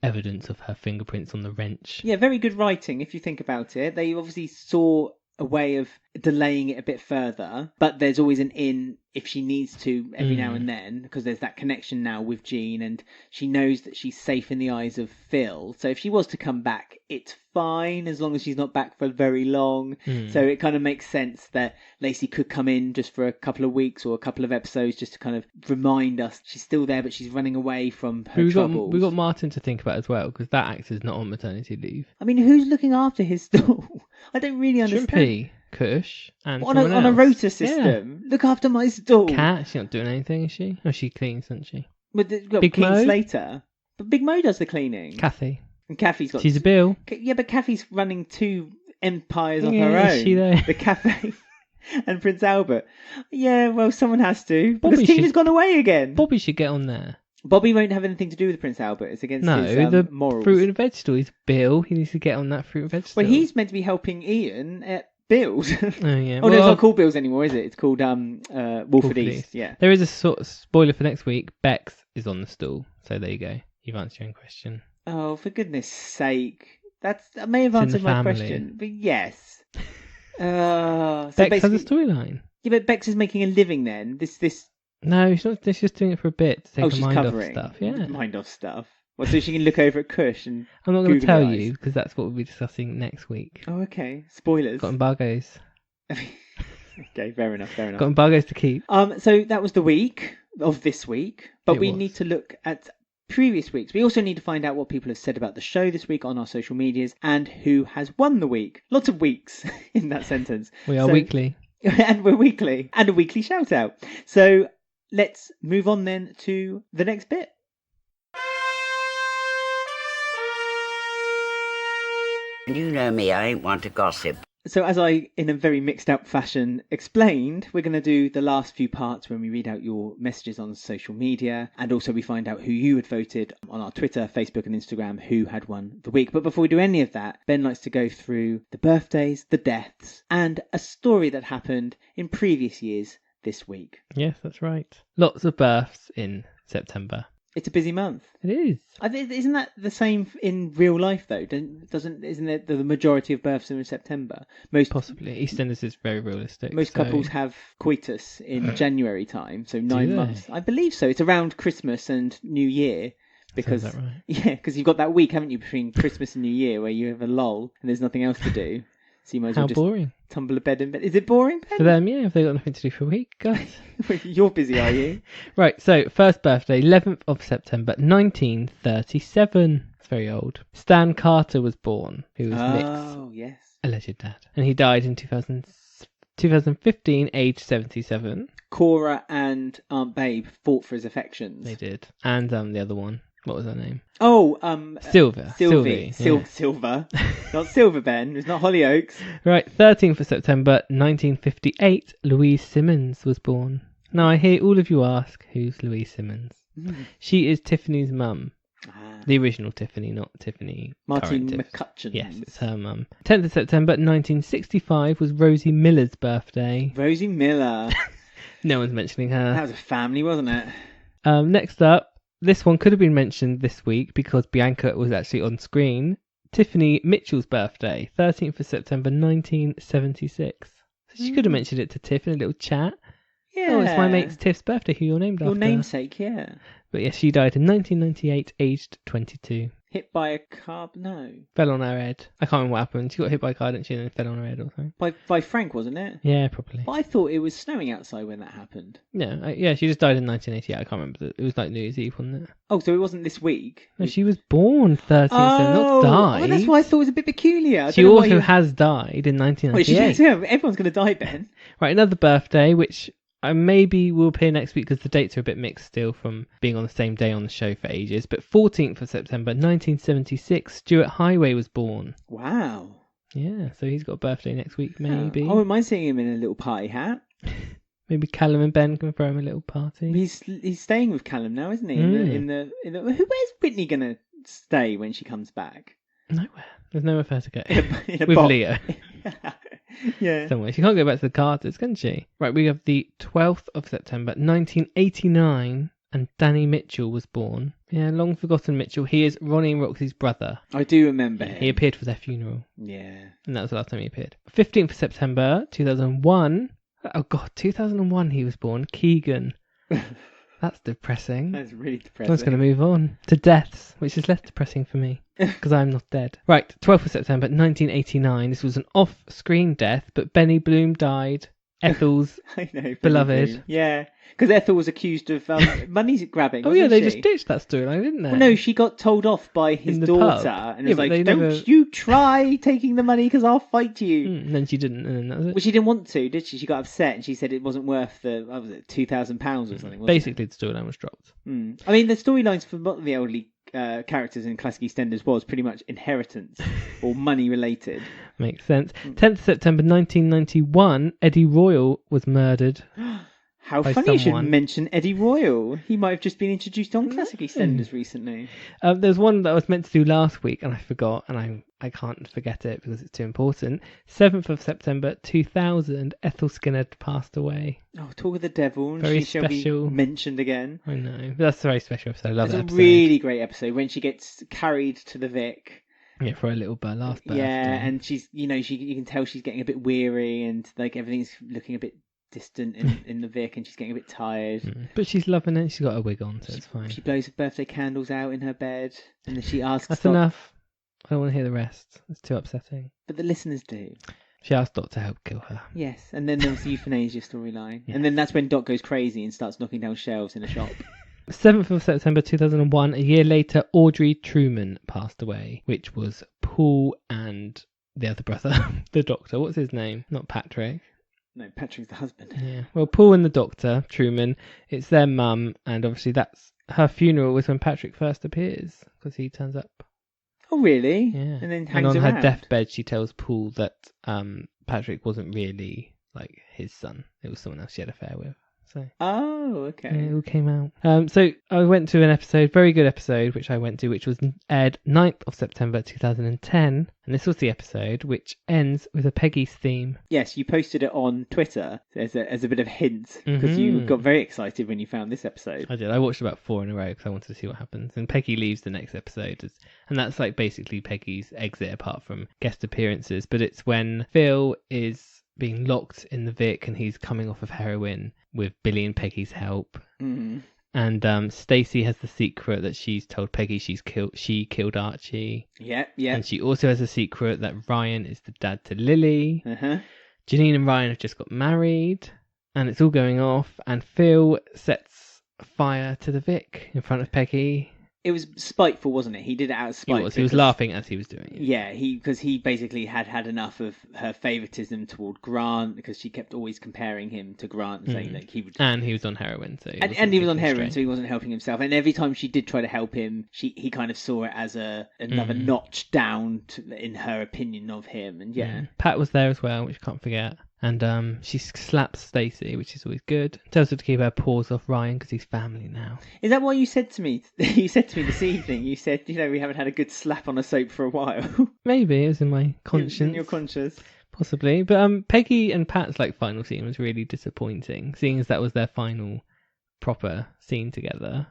evidence of her fingerprints on the wrench. Yeah, very good writing if you think about it. They obviously saw a way of delaying it a bit further, but there's always an in if she needs to every now and then, because there's that connection now with Jean, and she knows that she's safe in the eyes of Phil. So if she was to come back, it's fine as long as she's not back for very long. So it kind of makes sense that Lacey could come in just for a couple of weeks or a couple of episodes just to kind of remind us she's still there, but she's running away from her troubles. We've got Martin to think about as well, because that actor's not on maternity leave. I mean, who's looking after his stall? I don't really understand. Shrimpy, Kush, and on a rota system. Look after my stall. Cat, she's not doing anything, is she? Oh, she cleans, isn't she? But Big Mo? Slater. But Big Mo does the cleaning. Kathy. And Kathy's got... She's a bill. Yeah, but Kathy's running two empires of her own. Is she though? The cafe and Prince Albert. Yeah, well, someone has to. Because Tina's gone away again. Bobby should get on there. Bobby won't have anything to do with Prince Albert. It's against his morals. Fruit and vegetable. He's Bill. He needs to get on that fruit and vegetable. Well, he's meant to be helping Ian at Bill's. Oh, yeah. No, it's not called Bill's anymore, is it? It's called Wolford East. Yeah. There is a sort of spoiler for next week. Bex is on the stool. So there you go. You've answered your own question. Oh, for goodness sake. I may have answered my question. But yes. So Bex has a storyline. Yeah, but Bex is making a living then. No, she's not. She's just doing it for a bit to take her mind off stuff. Yeah, mind off stuff. Well, so she can look over at Kush and. I'm not going to tell you because that's what we'll be discussing next week. Oh, okay. Spoilers. Got embargoes. Okay, fair enough. Got embargoes to keep. So that was the week of this week, but we need to look at previous weeks. We also need to find out what people have said about the show this week on our social medias and who has won the week. Lots of weeks in that sentence. We are weekly. And we're weekly. And a weekly shout out. So let's move on then to the next bit. You know me, I ain't one to gossip. So as I, in a very mixed up fashion, explained, we're going to do the last few parts when we read out your messages on social media, and also we find out who you had voted on our Twitter, Facebook and Instagram, who had won the week. But before we do any of that, Ben likes to go through the birthdays, the deaths, and a story that happened in previous years this week. Yes, that's right. Lots of births in September. It's a busy month. It is. Isn't that the same in real life though? Isn't it the majority of births are in September? Possibly. EastEnders is very realistic. Most couples have coitus in January time, so 9 months. I believe so. It's around Christmas and New Year. Because sounds that right? Yeah, because you've got that week, haven't you, between Christmas and New Year where you have a lull and there's nothing else to do. So you might as well just boring. Tumble a bed in bed. Is it boring, Ben? For them, yeah, if they've got nothing to do for a week. God. You're busy, are you? Right, so first birthday, 11th of September, 1937. It's very old. Stan Carter was born, who was Nick's alleged dad. And he died in 2015, aged 77. Cora and Aunt Babe fought for his affections. They did. And the other one. What was her name? Oh, Silver. Sylvie. Silver. Not Silver, Ben. It's not Hollyoaks. Right, 13th of September 1958, Louise Simmons was born. Now, I hear all of you ask, who's Louise Simmons? She is Tiffany's mum. The original Tiffany, not Tiffany. Martin McCutcheon. Yes, it's her mum. 10th of September 1965 was Rosie Miller's birthday. Rosie Miller. No one's mentioning her. That was a family, wasn't it? Next up, this one could have been mentioned this week because Bianca was actually on screen. Tiffany Mitchell's birthday, 13th of September 1976. So she could have mentioned it to Tiff in a little chat. Yeah. Oh, it's my mate's Tiff's birthday, who you're named after. Your namesake, yeah. But yes, she died in 1998, aged 22. Hit by a car? No. Fell on her head. I can't remember what happened. She got hit by a car, didn't she, and then fell on her head or something. By Frank, wasn't it? Yeah, probably. But I thought it was snowing outside when that happened. Yeah, she just died in 1988. I can't remember. It was like New Year's Eve, wasn't it? Oh, so it wasn't this week? No, she was born 13th, not died. Oh, that's why I thought it was a bit peculiar. She also has died in 1998. Well, everyone's going to die, Ben. Right, another birthday, which maybe will appear next week because the dates are a bit mixed still from being on the same day on the show for ages. But 14th of September 1976, Stuart Highway was born. Wow. Yeah, so he's got a birthday next week, maybe. I wouldn't mind seeing him in a little party hat. Maybe Callum and Ben can throw him a little party. He's staying with Callum now, isn't he? Where's Whitney gonna stay when she comes back? Nowhere. There's nowhere for her to go. in a with box. Leo. Yeah. Somewhere. She can't go back to the Carters, can she? Right, we have the 12th of September 1989, and Danny Mitchell was born. Yeah, long forgotten Mitchell. He is Ronnie and Roxy's brother. I do remember him. He appeared for their funeral. Yeah. And that was the last time he appeared. 15th of September 2001. Oh God, 2001 he was born. Keegan. That's depressing. That's really depressing. I was going to move on to deaths, which is less depressing for me because I'm not dead. Right, 12th of September 1989. This was an off-screen death, but Benny Bloom died. Ethel's beloved. Bloom. Yeah, because Ethel was accused of money grabbing. Oh yeah, they just ditched that storyline, didn't they? Well, no, she got told off by his daughter, and it was like, "Don't you try taking the money, because I'll fight you." And then she didn't, and then that was it. Well, she didn't want to, did she? She got upset, and she said it wasn't worth the £2,000 or something. Basically, the storyline was dropped. I mean, the storylines for the elderly characters in classic EastEnders was pretty much inheritance or money related. Makes sense. 10th September 1991, Eddie Royal was murdered. How funny you should mention Eddie Royal. He might have just been introduced on Classic EastEnders recently. There's one that I was meant to do last week and I forgot, and I can't forget it because it's too important. 7th of September 2000, Ethel Skinner passed away. Oh, talk of the devil. And very she special. Shall be mentioned again. I know. That's a very special episode. I love that episode. It's a really great episode when she gets carried to the Vic. Yeah, for a little last birthday. Yeah, and she's, you can tell she's getting a bit weary and like everything's looking a bit distant in the Vic, and she's getting a bit tired. But she's loving it. She's got a wig on, so it's fine. She blows her birthday candles out in her bed, and then she asks. That's enough. I don't want to hear the rest. It's too upsetting. But the listeners do. She asked Dot to help kill her. Yes, and then there was the euthanasia storyline, and then that's when Dot goes crazy and starts knocking down shelves in a shop. 7th of September 2001, a year later, Audrey Truman passed away, which was Paul and the other brother, the doctor. What's his name? Not Patrick. No, Patrick's the husband. Yeah. Well, Paul and the doctor, Truman, it's their mum, and obviously that's her funeral was when Patrick first appears, because he turns up. Oh, really? Yeah. And then hangs on around. her deathbed, she tells Paul that Patrick wasn't really like his son. It was someone else she had an affair with. So. Oh, okay. Yeah, it all came out. So I went to an episode, very good episode, which was aired 9th of September 2010. And this was the episode which ends with a Peggy's theme. Yes, you posted it on Twitter as a bit of hint, because you got very excited when you found this episode. I did. I watched about 4 in a row because I wanted to see what happens. And Peggy leaves the next episode. And that's like basically Peggy's exit apart from guest appearances. But it's when Phil is being locked in the Vic and he's coming off of heroin with Billy and Peggy's help. And Stacey has the secret that she's told Peggy she killed Archie. Yeah. And she also has a secret that Ryan is the dad to Lily. Janine and Ryan have just got married, and it's all going off, and Phil sets fire to the Vic in front of Peggy. It was spiteful, wasn't it? He did it out of spite. He was laughing as he was doing it. Yeah, because he basically had enough of her favouritism toward Grant, because she kept always comparing him to Grant and saying that he would. And he was on heroin, so he was on heroin, so he wasn't helping himself. And every time she did try to help him, he kind of saw it as another notch down in her opinion of him. And Pat was there as well, which I can't forget. And she slaps Stacey, which is always good. Tells her to keep her paws off Ryan because he's family now. Is that what you said to me? You said to me this evening. You said, we haven't had a good slap on a soap for a while. Maybe it was in my conscience. In your conscience. Possibly. But Peggy and Pat's final scene was really disappointing, seeing as that was their final proper scene together.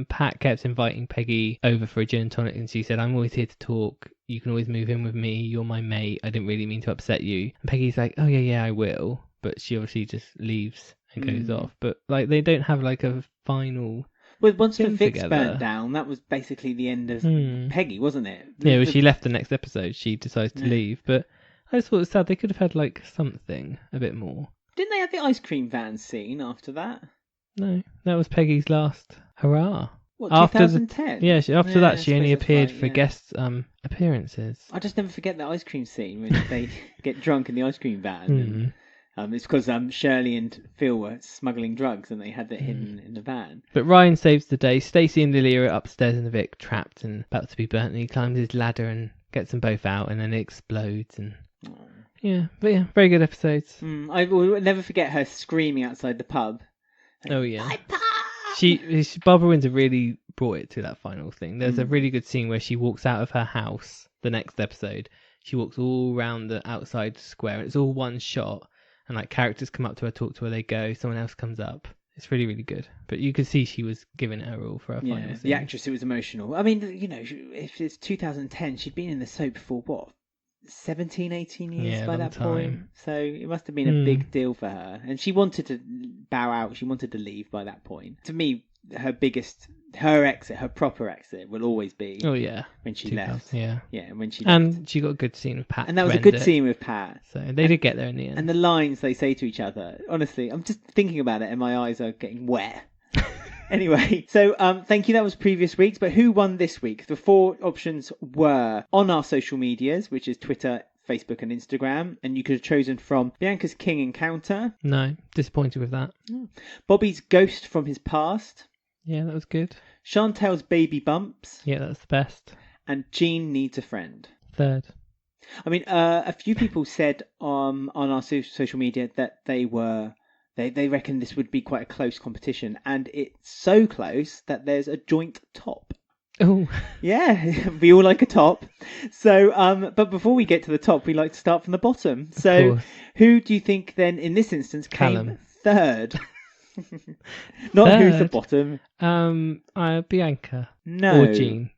Pat kept inviting Peggy over for a gin and tonic, and she said, I'm always here to talk. You can always move in with me. You're my mate. I didn't really mean to upset you. And Peggy's like, oh yeah, I will. But she obviously just leaves and goes off. But they don't have a final. Well, once the Fix burnt down, that was basically the end of Peggy, wasn't it? Yeah, she left the next episode. She decides to leave. But I just thought it was sad. They could have had something a bit more. Didn't they have the ice cream van scene after that? No, that was Peggy's last hurrah. What, 2010? After that, she only appeared for guest appearances. I just never forget the ice cream scene when they get drunk in the ice cream van. And, it's because Shirley and Phil were smuggling drugs and they had it hidden in the van. But Ryan saves the day. Stacey and Lily are upstairs in the Vic, trapped and about to be burnt. And he climbs his ladder and gets them both out, and then it explodes. And very good episodes. I will never forget her screaming outside the pub. Oh yeah. Barbara Windsor really brought it to that final thing. There's a really good scene where she walks out of her house. The next episode, she walks all around the outside square. It's all one shot, and characters come up to her, talk to her, they go. Someone else comes up. It's really, really good. But you could see she was giving it her all for her final scene. The actress, it was emotional. I mean, if it's 2010, she'd been in the soap for what? 17, 18 years by that point. So it must have been a big deal for her. And she wanted to bow out. She wanted to leave by that point. To me, her proper exit will always be when she left. Yeah, when she left. And she got a good scene with Pat. And that was a good scene with Pat. So they did get there in the end. And the lines they say to each other, honestly, I'm just thinking about it and my eyes are getting wet. Anyway, so thank you. That was previous weeks. But who won this week? The 4 options were on our social medias, which is Twitter, Facebook and Instagram. And you could have chosen from Bianca's King Encounter. No, disappointed with that. Bobby's Ghost from His Past. Yeah, that was good. Chantelle's Baby Bumps. Yeah, that's the best. And Jean Needs a Friend. Third. I mean, a few people said on our social media that they reckon this would be quite a close competition, and it's so close that there's a joint top. Oh. Yeah, we all like a top. So, but before we get to the top, we like to start from the bottom. So, who do you think then, in this instance, came third? Not who's the bottom. Bianca. No. Or Jean.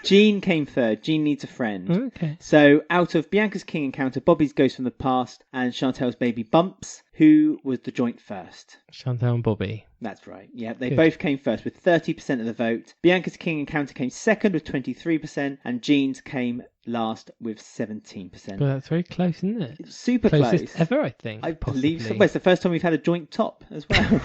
Jean came third. Jean Needs a Friend. Okay. So out of Bianca's King Encounter, Bobby's Ghost from the Past, and Chantelle's Baby Bumps, who was the joint first? Chantelle and Bobby. That's right. Yeah, they both came first with 30% of the vote. Bianca's King Encounter came second with 23%, and Jean's came last with 17%. Well, that's very close, isn't it? It's super closest close. Ever, I think. I believe so. Well, it's the first time we've had a joint top as well.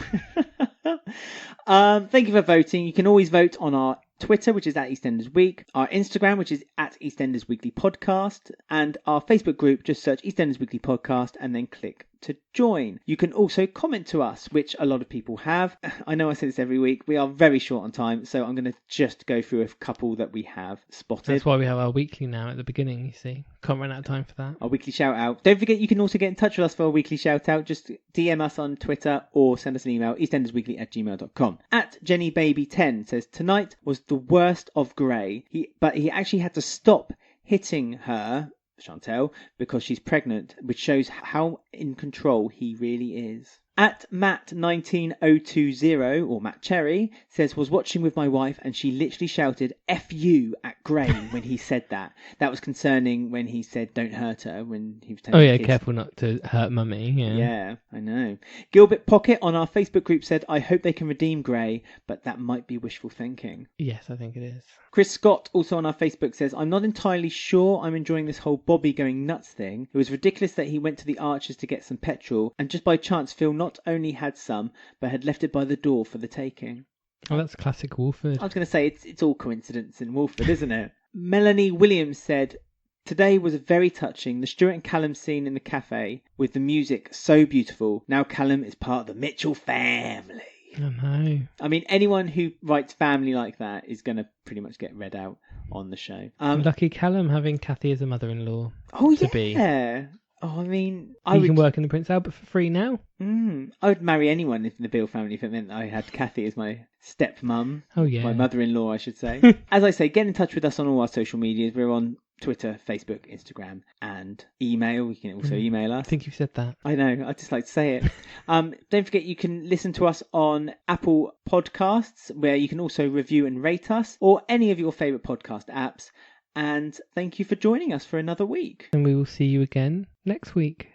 Thank you for voting. You can always vote on our Twitter, which is at EastEnders Week, our Instagram, which is at EastEnders Weekly Podcast, and our Facebook group. Just search EastEnders Weekly Podcast and then click to join. You can also comment to us, which a lot of people have. I know I say this every week. We are very short on time, so I'm going to just go through a couple that we have spotted. That's why we have our weekly now at the beginning, you see. Can't run out of time for that. Our weekly shout out. Don't forget, you can also get in touch with us for a weekly shout out. Just DM us on Twitter or send us an email, eastendersweekly@gmail.com. At JennyBaby10 says, tonight was the worst of Grey, but he actually had to stop hitting her, Chantelle, because she's pregnant, which shows how in control he really is. At Matt19020, or Matt Cherry, says, was watching with my wife and she literally shouted F you at Grey when he said that. That was concerning when he said don't hurt her when he was telling kids. Careful not to hurt mummy. Yeah, I know. Gilbert Pocket on our Facebook group said, I hope they can redeem Grey, but that might be wishful thinking. Yes, I think it is. Chris Scott, also on our Facebook, says, I'm not entirely sure I'm enjoying this whole Bobby going nuts thing. It was ridiculous that he went to the Archers to get some petrol, and just by chance Phil not only had some, but had left it by the door for the taking. Oh, that's classic Wolford. I was going to say, it's all coincidence in Wolford, isn't it? Melanie Williams said, today was very touching. The Stuart and Callum scene in the cafe with the music so beautiful. Now Callum is part of the Mitchell family. I know. I mean, anyone who writes family like that is going to pretty much get read out on the show. Lucky Callum having Kathy as a mother-in-law. Oh, to yeah. Oh, I mean... You can work in the Prince Albert for free now. I would marry anyone in the Beale family if it meant I had Kathy as my stepmum. Oh, yeah. My mother-in-law, I should say. As I say, get in touch with us on all our social medias. We're on Twitter, Facebook, Instagram, and email. You can also email us. I think you've said that. I know. I just like to say it. Don't forget you can listen to us on Apple Podcasts, where you can also review and rate us, or any of your favourite podcast apps. And thank you for joining us for another week. And we will see you again next week.